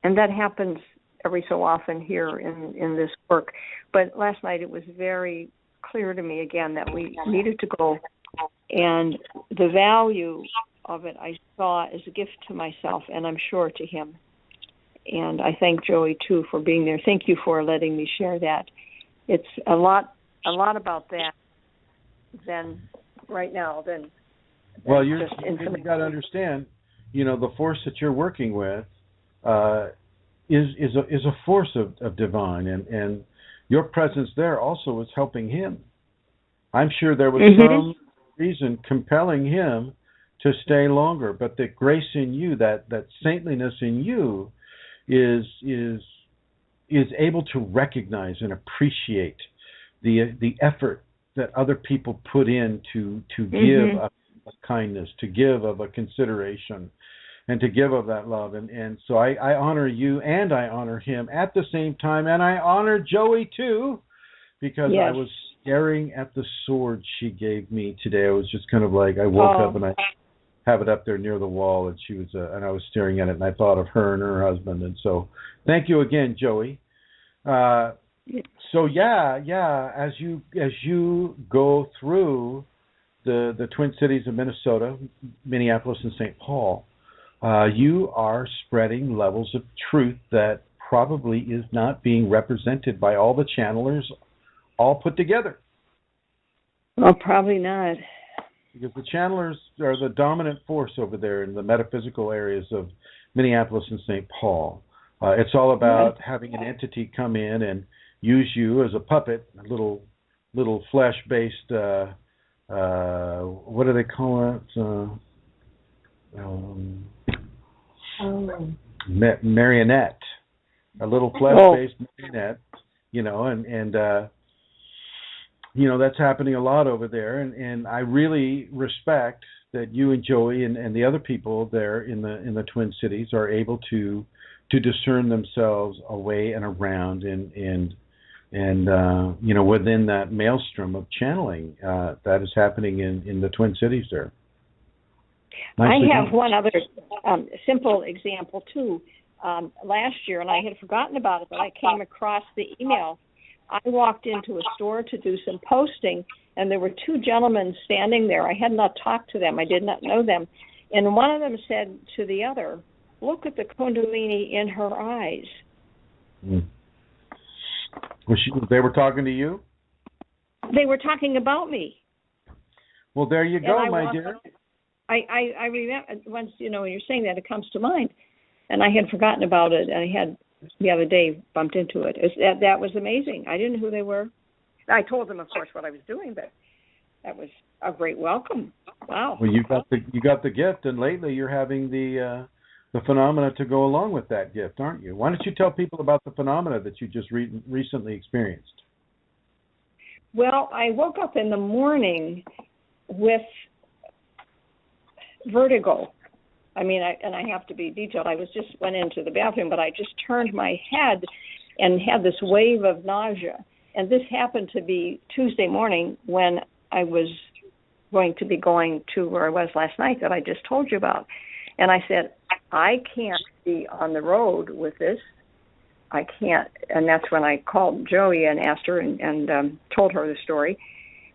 And that happens every so often here in this work. But last night it was very clear to me again that we needed to go, and the value of it I saw as a gift to myself, and I'm sure to him. And I thank Joey too for being there. Thank you for letting me share that. It's a lot about that than right now. Well, you got to understand, the force that you're working with is a force of divine, and your presence there also was helping him. I'm sure there was some reason compelling him to stay longer, but the grace in you, that saintliness in you, is able to recognize and appreciate the effort that other people put in to give of kindness, to give of a consideration, and to give of that love. And so I honor you, and I honor him at the same time, and I honor Joey too, because I was staring at the sword she gave me today. I was just kind of like, I woke up and I have it up there near the wall, and she was and I was staring at it, and I thought of her and her husband. And so thank you again, Joey. So as you go through the Twin Cities of Minnesota, Minneapolis and St. Paul, you are spreading levels of truth that probably is not being represented by all the channelers all put together. Well, probably not. Because the channelers are the dominant force over there in the metaphysical areas of Minneapolis and St. Paul. It's all about having an entity come in and use you as a puppet, a little flesh-based, what do they call it? Marionette. A little flesh-based marionette, and that's happening a lot over there, and I really respect that you and Joey and the other people there in the Twin Cities are able to discern themselves away and around and within that maelstrom of channeling that is happening in the Twin Cities there. I have one other simple example too. Last year, and I had forgotten about it, but I came across the email. I walked into a store to do some posting, and there were two gentlemen standing there. I had not talked to them. I did not know them. And one of them said to the other, "Look at the Kundalini in her eyes." They were talking to you? They were talking about me. Well, there you go, my dear. I remember, once, when you're saying that, it comes to mind. And I had forgotten about it, and I had the other day bumped into it. That was amazing. I didn't know who they were. I told them, of course, what I was doing, but that was a great welcome. Wow. Well, you got the gift, and lately you're having the phenomena to go along with that gift, aren't you? Why don't you tell people about the phenomena that you just recently experienced? Well, I woke up in the morning with vertigo. I mean, I have to be detailed. I went into the bathroom, but I just turned my head and had this wave of nausea. And this happened to be Tuesday morning when I was going to be going to where I was last night that I just told you about. And I said, I can't be on the road with this. I can't. And that's when I called Joey and asked her and told her the story.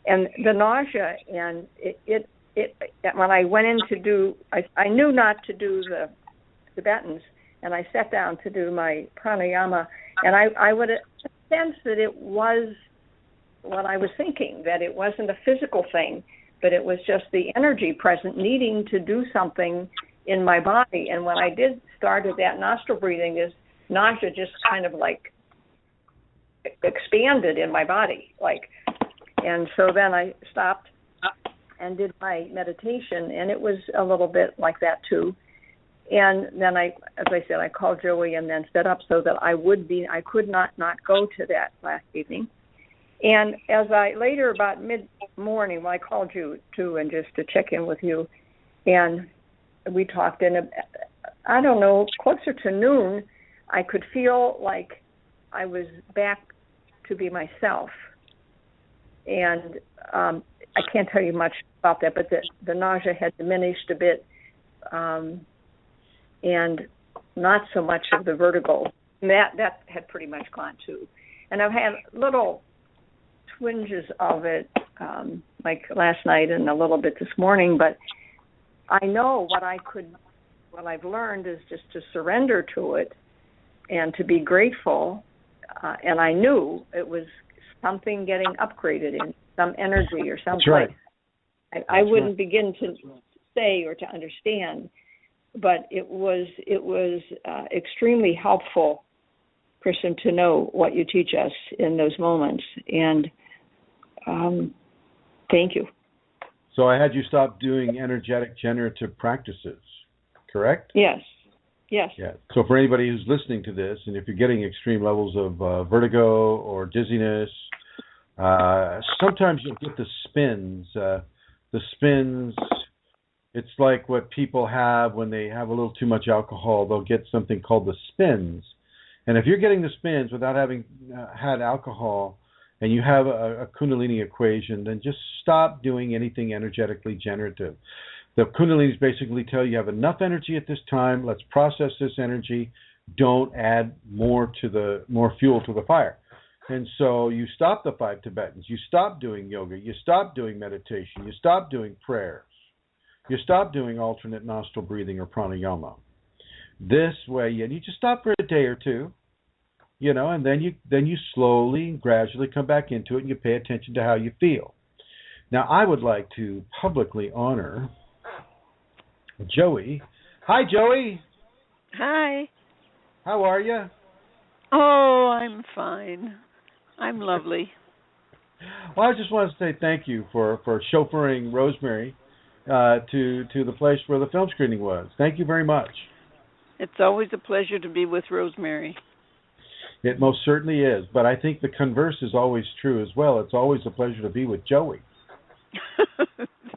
And the nausea, and it when I went in to do, I knew not to do the Tibetans, and I sat down to do my pranayama, and I would sense that it was what I was thinking, that it wasn't a physical thing, but it was just the energy present needing to do something in my body. And when I did started that nostril breathing, this nausea just kind of like expanded in my body, and so then I stopped and did my meditation, and it was a little bit like that too. And then as I said, I called Joey and then set up so that I could not go to that last evening. And as later about mid-morning, I called you too, and just to check in with you, and we talked, and I don't know, closer to noon, I could feel like I was back to be myself. And I can't tell you much about that, but the nausea had diminished a bit, and not so much of the vertigo. That had pretty much gone too. And I've had little twinges of it, like last night and a little bit this morning, but I know what I've learned is just to surrender to it and to be grateful, and I knew it was something getting upgraded in some energy or some place. Right. I wouldn't begin to say or to understand, but it was extremely helpful, Chrism, to know what you teach us in those moments. And thank you. So I had you stop doing energetic generative practices, correct? Yes. Yes. Yeah. So for anybody who's listening to this, and if you're getting extreme levels of vertigo or dizziness, sometimes you'll get the spins. The spins, it's like what people have when they have a little too much alcohol. They'll get something called the spins. And if you're getting the spins without having had alcohol, and you have a Kundalini equation, then just stop doing anything energetically generative. The Kundalinis basically tell you have enough energy at this time. Let's process this energy. Don't add more fuel to the fire. And so you stop the 5 Tibetans. You stop doing yoga. You stop doing meditation. You stop doing prayers. You stop doing alternate nostril breathing or pranayama. This way, and you just stop for a day or two, and then you slowly and gradually come back into it, and you pay attention to how you feel. Now, I would like to publicly honor Joey. Hi, Joey. Hi. How are you? Oh, I'm fine. I'm lovely. Well, I just want to say thank you for chauffeuring Rosemary to the place where the film screening was. Thank you very much. It's always a pleasure to be with Rosemary. It most certainly is, but I think the converse is always true as well. It's always a pleasure to be with Joey.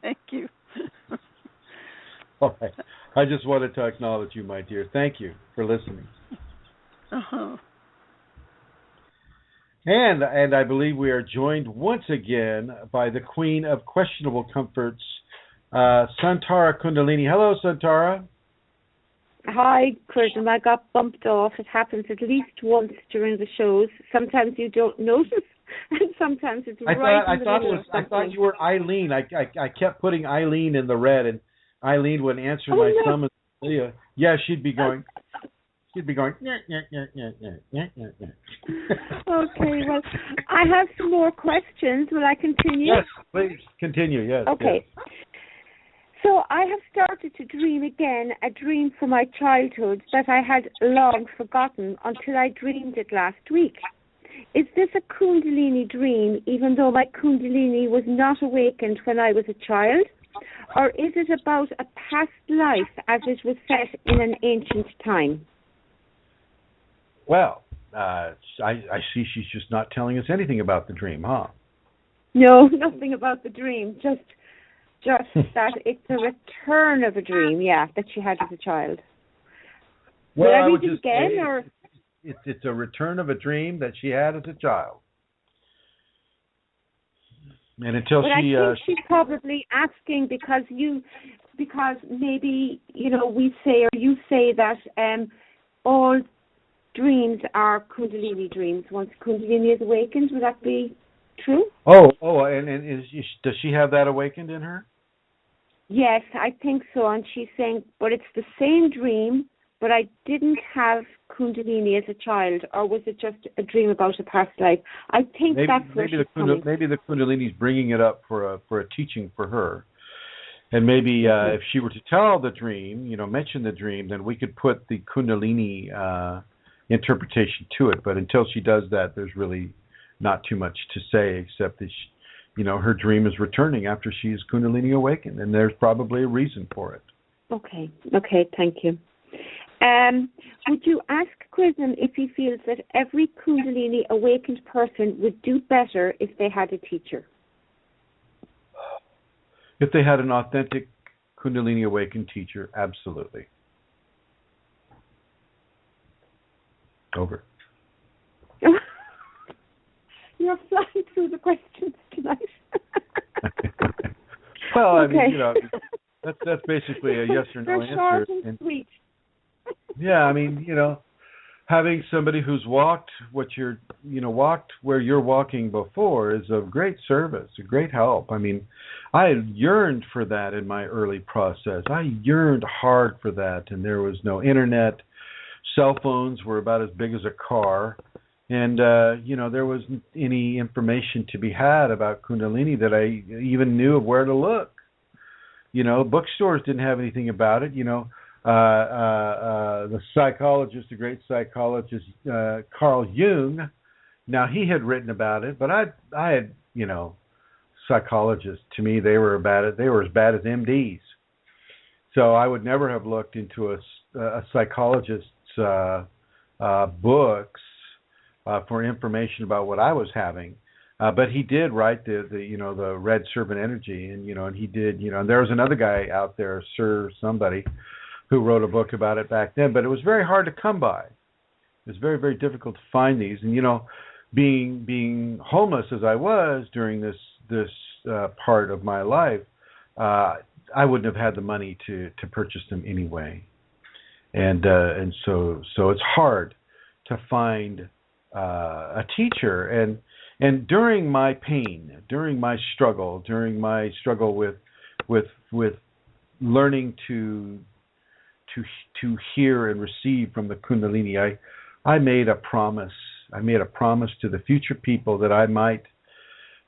Thank you. All right. I just wanted to acknowledge you, my dear. Thank you for listening. Uh-huh. And I believe we are joined once again by the Queen of Questionable Comforts, Santara Kundalini. Hello, Santara. Hi, Chrism. I got bumped off. It happens at least once during the shows. Sometimes you don't notice, and sometimes it's in the middle of something. I thought you were Eileen. I kept putting Eileen in the red, and Eileen would answer my summons. Yeah, she'd be going. Yeah. Okay, well, I have some more questions. Will I continue? Yes, please continue. Yes. Okay. Yes. So I have started to dream again, a dream from my childhood that I had long forgotten until I dreamed it last week. Is this a Kundalini dream, even though my Kundalini was not awakened when I was a child? Or is it about a past life as it was set in an ancient time? Well, I see she's just not telling us anything about the dream, huh? No, nothing about the dream, just that it's a return of a dream, that she had as a child. Well, I would read it again, or it's a return of a dream that she had as a child. And until but she, I think she's probably asking because maybe we say or you say that all dreams are Kundalini dreams. Once Kundalini is awakened, would that be true? And does she have that awakened in her? Yes, I think so. And she's saying, but it's the same dream, but I didn't have Kundalini as a child, or was it just a dream about a past life? I think that's where she's coming. Maybe the Kundalini's bringing it up for a teaching for her. And maybe if she were to tell the dream, mention the dream, then we could put the Kundalini interpretation to it. But until she does that, there's really not too much to say except that her dream is returning after she is Kundalini awakened, and there's probably a reason for it. Okay, thank you. Would you ask Chrism if he feels that every Kundalini awakened person would do better if they had a teacher? If they had an authentic Kundalini awakened teacher, absolutely. Over. You're flying through the questions tonight. Well, okay. I mean, that's basically a yes or no answer. Short and sweet. Yeah, I mean, having somebody who's walked walked where you're walking before is of great service, a great help. I mean, I yearned for that in my early process. I yearned hard for that, and there was no internet. Cell phones were about as big as a car. And, there wasn't any information to be had about Kundalini that I even knew of where to look. Bookstores didn't have anything about it. the psychologist, the great psychologist Carl Jung. Now he had written about it, but I had, psychologists, to me they were as bad as MDs. So I would never have looked into a psychologist's books for information about what I was having. But he did write the Red Serpent Energy, and he did, and there was another guy out there, Sir somebody, who wrote a book about it back then, but it was very hard to come by. It was very, very difficult to find these, and being homeless as I was during this part of my life, I wouldn't have had the money to purchase them anyway, and so it's hard to find a teacher, and during my pain, during my struggle with learning to hear and receive from the Kundalini, I made a promise. I made a promise to the future people that I might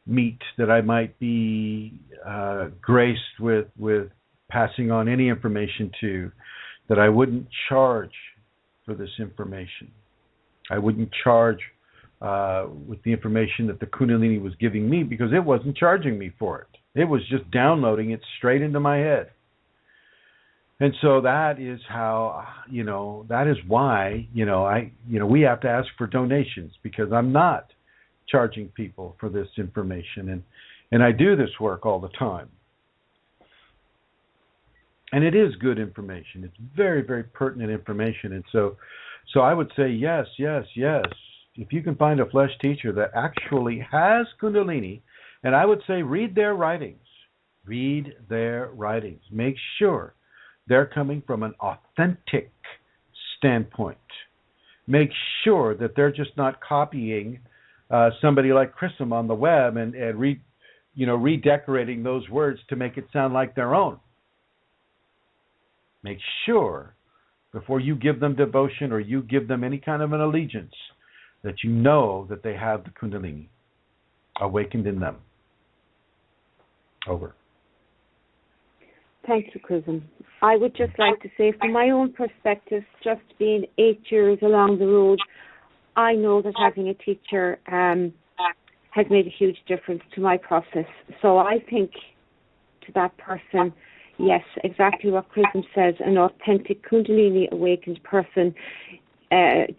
meet, that I might be graced with passing on any information to, that I wouldn't charge for this information. I wouldn't charge with the information that the Kunalini was giving me, because it wasn't charging me for it. It was just downloading it straight into my head. And so that is how, that is why, we have to ask for donations, because I'm not charging people for this information. And I do this work all the time. And it is good information. It's very, very pertinent information. And so I would say yes. If you can find a flesh teacher that actually has Kundalini, and I would say read their writings. Read their writings. Make sure they're coming from an authentic standpoint. Make sure that they're just not copying somebody like Chrism on the web and redecorating those words to make it sound like their own. Make sure before you give them devotion or you give them any kind of an allegiance that you know that they have the Kundalini awakened in them. Over. Thank you, Chrism. I would just like to say, from my own perspective, just being 8 years along the road, I know that having a teacher has made a huge difference to my process. So I think to that person, yes, exactly what Chrism says, an authentic Kundalini awakened person,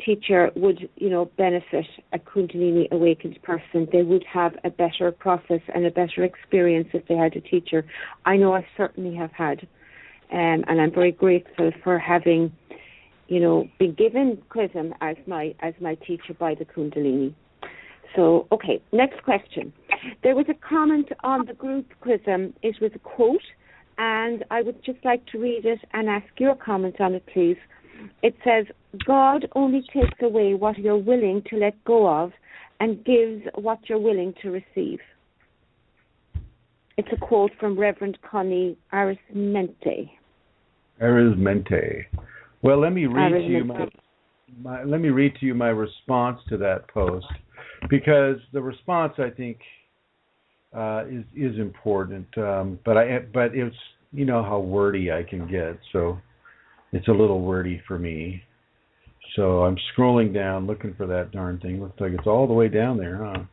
teacher would, benefit a Kundalini awakened person. They would have a better process and a better experience if they had a teacher. I know I certainly have had, and I'm very grateful for having, been given Chrism as my teacher by the Kundalini. So, okay, next question. There was a comment on the group, Chrism. It was a quote, and I would just like to read it and ask your comment on it, please. It says, God only takes away what you're willing to let go of and gives what you're willing to receive. It's a quote from Reverend Connie Arismente. Well, let me read to you my response to that post, because the response, I think, is important. But it's, how wordy I can get, so it's a little wordy for me. So I'm scrolling down looking for that darn thing. Looks like it's all the way down there, huh?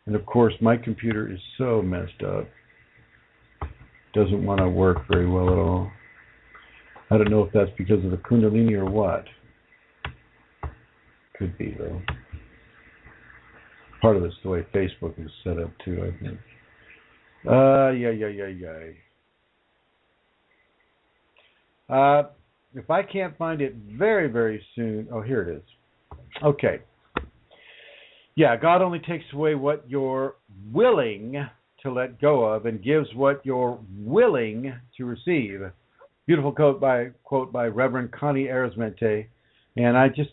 And of course, my computer is so messed up. Doesn't want to work very well at all. I don't know if that's because of the Kundalini or what. Could be, though. Part of it's the way Facebook is set up, too, I think. If I can't find it very, very soon... Oh, here it is. Okay. Yeah, God only takes away what you're willing to let go of and gives what you're willing to receive. Beautiful quote by Reverend Connie Arismente. And I just,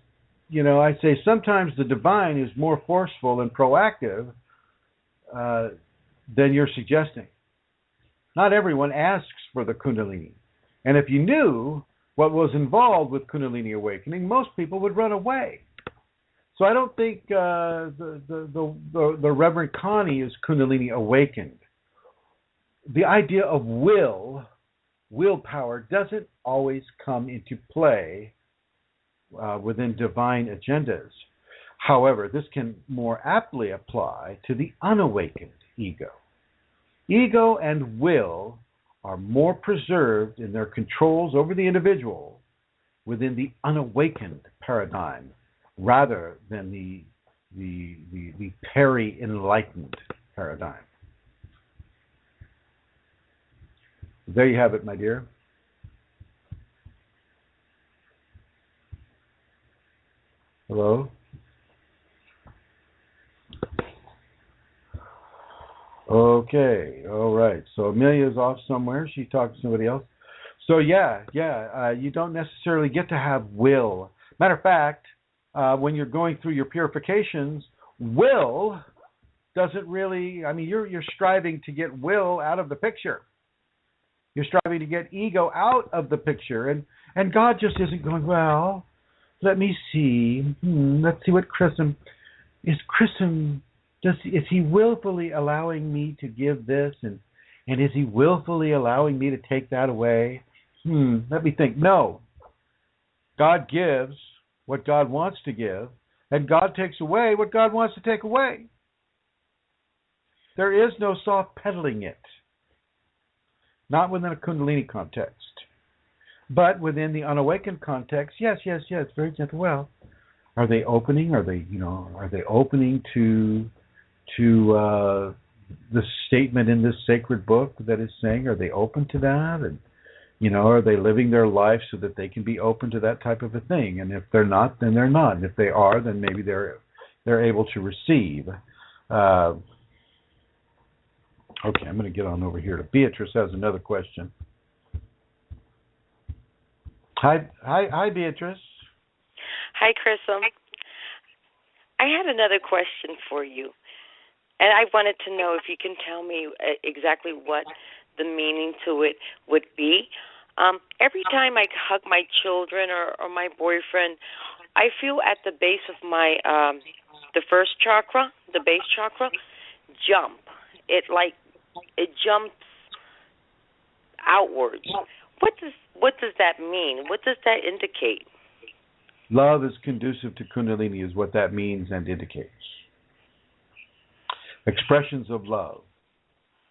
I say sometimes the divine is more forceful and proactive than you're suggesting. Not everyone asks for the Kundalini. And if you knew what was involved with Kundalini awakening, most people would run away. So I don't think the Reverend Connie is Kundalini awakened. The idea of will willpower doesn't always come into play within divine agendas. However, this can more aptly apply to the unawakened ego. Ego and will are more preserved in their controls over the individual within the unawakened paradigm rather than the peri-enlightened paradigm. There you have it, my dear. Hello? Okay, all right. So Amelia's off somewhere. She talked to somebody else. So you don't necessarily get to have will. Matter of fact, when you're going through your purifications, will doesn't really, you're striving to get will out of the picture. You're striving to get ego out of the picture. And God just isn't going, well, let me see. Let's see what Chrism, is he willfully allowing me to give this? And is he willfully allowing me to take that away? Let me think. No. God gives what God wants to give, and God takes away what God wants to take away. There is no soft peddling it. Not within a Kundalini context. But within the unawakened context, yes, very gentle. Well, are they opening? Are they opening to the statement in this sacred book that is saying, are they open to that? And are they living their life so that they can be open to that type of a thing? And if they're not, then they're not. And if they are, then maybe they're able to receive. Okay, I'm going to get on over here to Beatrice. Has another question. Hi, Beatrice. Hi, Chrism. I had another question for you, and I wanted to know if you can tell me exactly what the meaning to it would be. Every time I hug my children or my boyfriend, I feel at the base of my the first chakra, the base chakra, jump. It jumps outwards. What does that mean? What does that indicate? Love is conducive to Kunalini is what that means and indicates. Expressions of love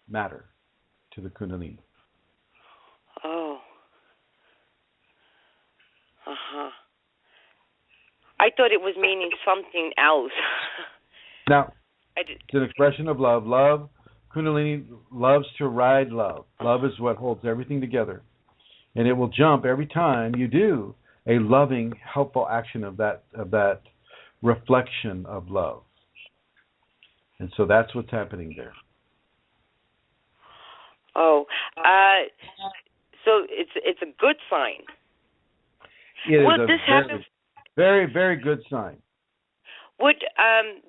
matter to the Kunalini. Oh. Uh-huh. I thought it was meaning something else. Now, it's an expression of love. Love, Kunalini loves to ride love. Love is what holds everything together. And it will jump every time you do a loving, helpful action of that reflection of love. And so that's what's happening there. Oh, so it's a good sign. It is a very, very good sign. Would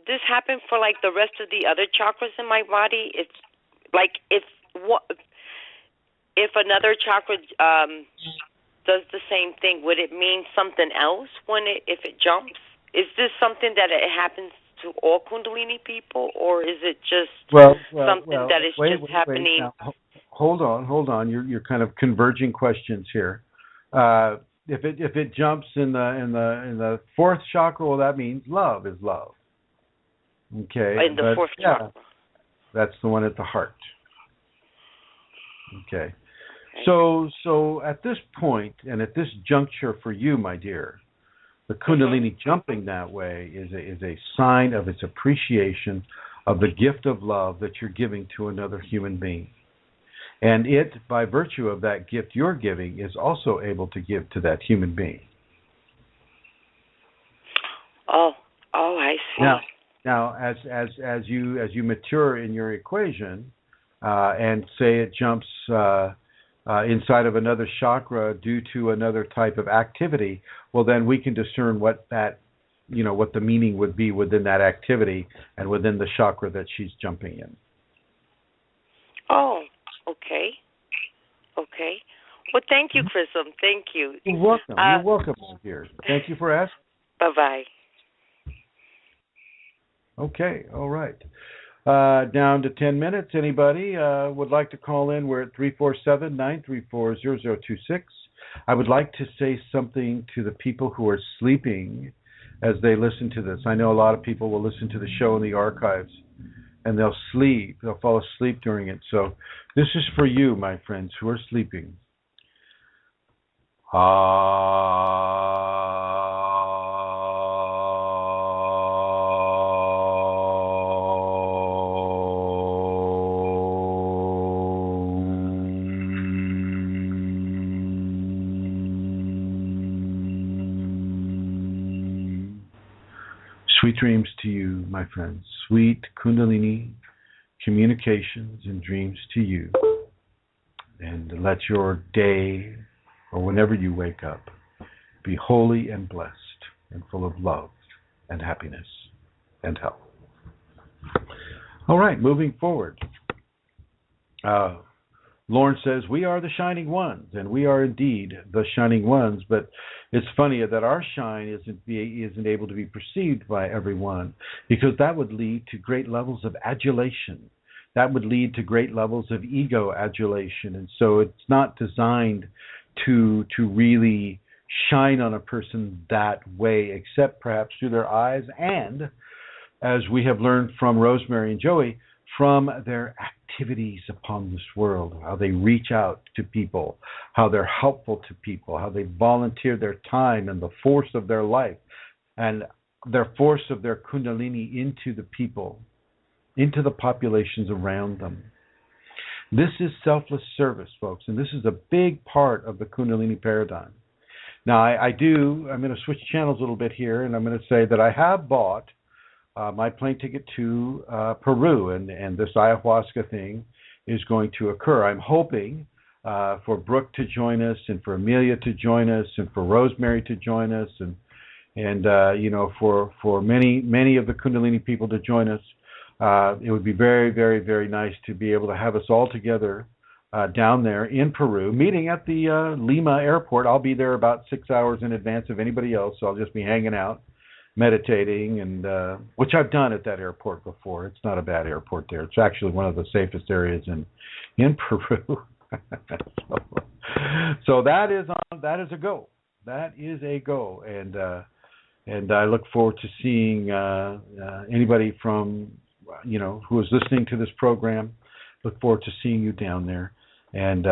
this happen for the rest of the other chakras in my body? It's if another chakra does the same thing, would it mean something else if it jumps? Is this something that it happens to all Kundalini people, or is it just something that is just happening? Now, hold on. You're kind of converging questions here. If it jumps in the fourth chakra, well, that means love is love. Okay. In the fourth chakra. That's the one at the heart. Okay. So at this point and at this juncture for you, my dear, the Kundalini jumping that way is a sign of its appreciation of the gift of love that you're giving to another human being. And it, by virtue of that gift you're giving, is also able to give to that human being. Oh, I see. Now, as you mature in your equation, and say it jumps inside of another chakra due to another type of activity, well, then we can discern what the meaning would be within that activity and within the chakra that she's jumping in. Oh, okay. Well, thank you, Chrism. Thank you. You're welcome. You're welcome, my dear. Thank you for asking. Bye-bye. Okay, all right. Down to 10 minutes. Anybody would like to call in? We're at 347-934-0026. I would like to say something to the people who are sleeping as they listen to this. I know a lot of people will listen to the show in the archives, and they'll sleep. They'll fall asleep during it. So this is for you, my friends, who are sleeping. Sweet dreams to you, my friends. Sweet Kundalini communications and dreams to you. And let your day, or whenever you wake up, be holy and blessed and full of love and happiness and health. All right, moving forward. Lauren says, we are the shining ones, and we are indeed the shining ones, but it's funny that our shine isn't able to be perceived by everyone, because that would lead to great levels of adulation. That would lead to great levels of ego adulation, and so it's not designed to really shine on a person that way, except perhaps through their eyes, and, as we have learned from Rosemary and Joey, from their activities upon this world, how they reach out to people, how they're helpful to people, how they volunteer their time and the force of their life and their force of their Kundalini into the people, into the populations around them. This is selfless service, folks, and this is a big part of the Kundalini paradigm. Now, I'm going to switch channels a little bit here, and I'm going to say that I have bought my plane ticket to Peru, and this ayahuasca thing is going to occur. I'm hoping for Brooke to join us, and for Amelia to join us, and for Rosemary to join us, and for many of the Kundalini people to join us. It would be very, very, very nice to be able to have us all together down there in Peru, meeting at the Lima airport. I'll be there about 6 hours in advance of anybody else, so I'll just be hanging out, meditating, and which I've done at that airport before. It's not a bad airport there. It's actually one of the safest areas in Peru. So that is a go. That is a go, and I look forward to seeing anybody from who is listening to this program. Look forward to seeing you down there, and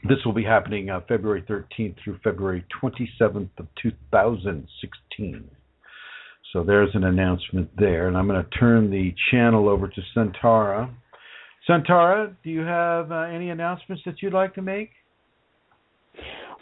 this will be happening February 13th through February 27th of 2016. So there's an announcement there. And I'm going to turn the channel over to Santara. Santara, do you have any announcements that you'd like to make?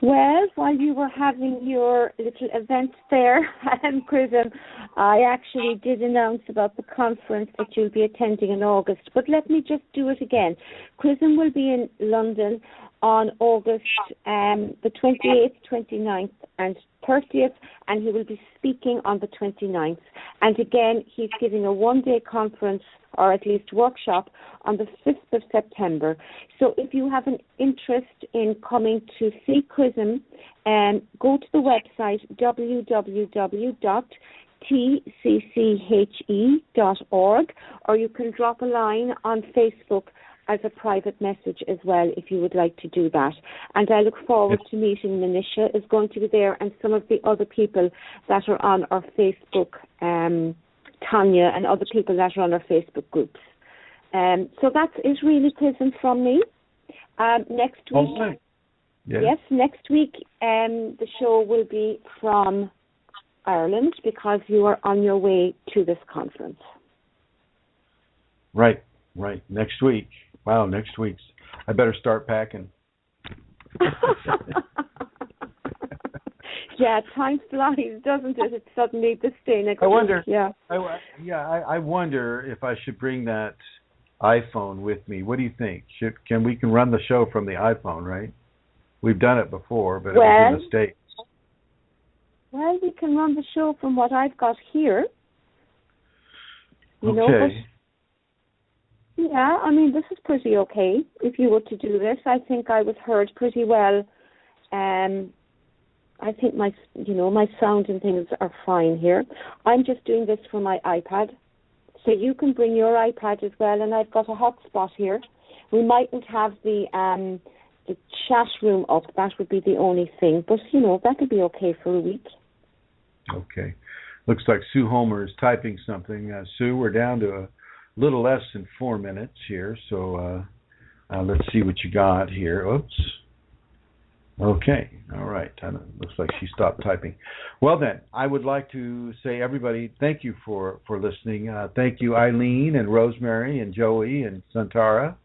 Well, while you were having your little event there at Chrism, I actually did announce about the conference that you'll be attending in August. But let me just do it again. Chrism will be in London on August the 28th, 29th, and 30th, and he will be speaking on the 29th. And again, he's giving a one-day conference, or at least workshop, on the 5th of September. So if you have an interest in coming to see Chrism, go to the website www.tcche.org, or you can drop a line on Facebook as a private message as well, if you would like to do that. And I look forward to meeting Manisha is going to be there, and some of the other people that are on our Facebook, Tanya, and other people that are on our Facebook groups. So that is really Chrism from me. Next week, yes, next week the show will be from Ireland, because you are on your way to this conference. Right. Next week. Wow, next week's. I better start packing. Yeah, time flies, doesn't it? It's suddenly this day next I wonder. week. Yeah. I wonder if I should bring that iPhone with me. What do you think? We can run the show from the iPhone, right? We've done it before, but it was a mistake. Well, we can run the show from what I've got here. Yeah, I mean, this is pretty okay. If you were to do this, I think I was heard pretty well. I think my sound and things are fine here. I'm just doing this for my iPad, So you can bring your iPad as well, and I've got a hotspot here. We mightn't have the chat room up. That would be the only thing. But, that would be okay for a week. Okay. Looks like Sue Homer is typing something. Sue, we're down to a little less than 4 minutes here, so let's see what you got here. Oops. Okay. All right. Looks like she stopped typing. Well, then, I would like to say, everybody, thank you for listening. Thank you, Eileen and Rosemary and Joey and Santara,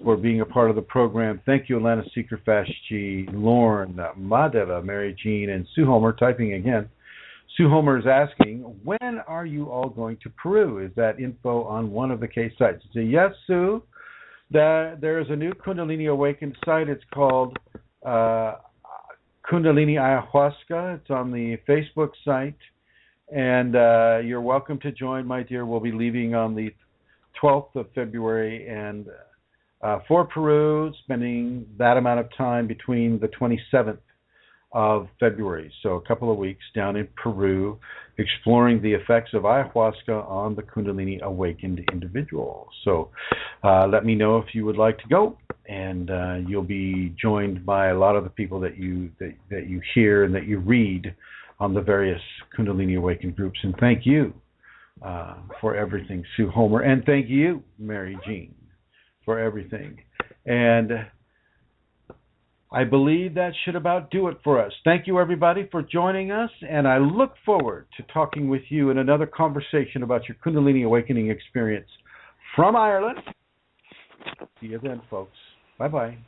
for being a part of the program. Thank you, Alana Seeker-Fashchi, Lorne, Madeva, Mary Jean, and Sue Homer typing again. Sue Homer is asking, when are you all going to Peru? Is that info on one of the case sites? So yes, Sue, there is a new Kundalini Awakened site. It's called Kundalini Ayahuasca. It's on the Facebook site. And you're welcome to join, my dear. We'll be leaving on the 12th of February and for Peru, spending that amount of time between the 27th of February, so a couple of weeks down in Peru, exploring the effects of ayahuasca on the Kundalini awakened individual. So let me know if you would like to go, and you'll be joined by a lot of the people that you hear and that you read on the various Kundalini awakened groups. And thank you for everything, Sue Homer, and thank you, Mary Jean, for everything. And I believe that should about do it for us. Thank you, everybody, for joining us, and I look forward to talking with you in another conversation about your Kundalini awakening experience from Ireland. See you then, folks. Bye-bye.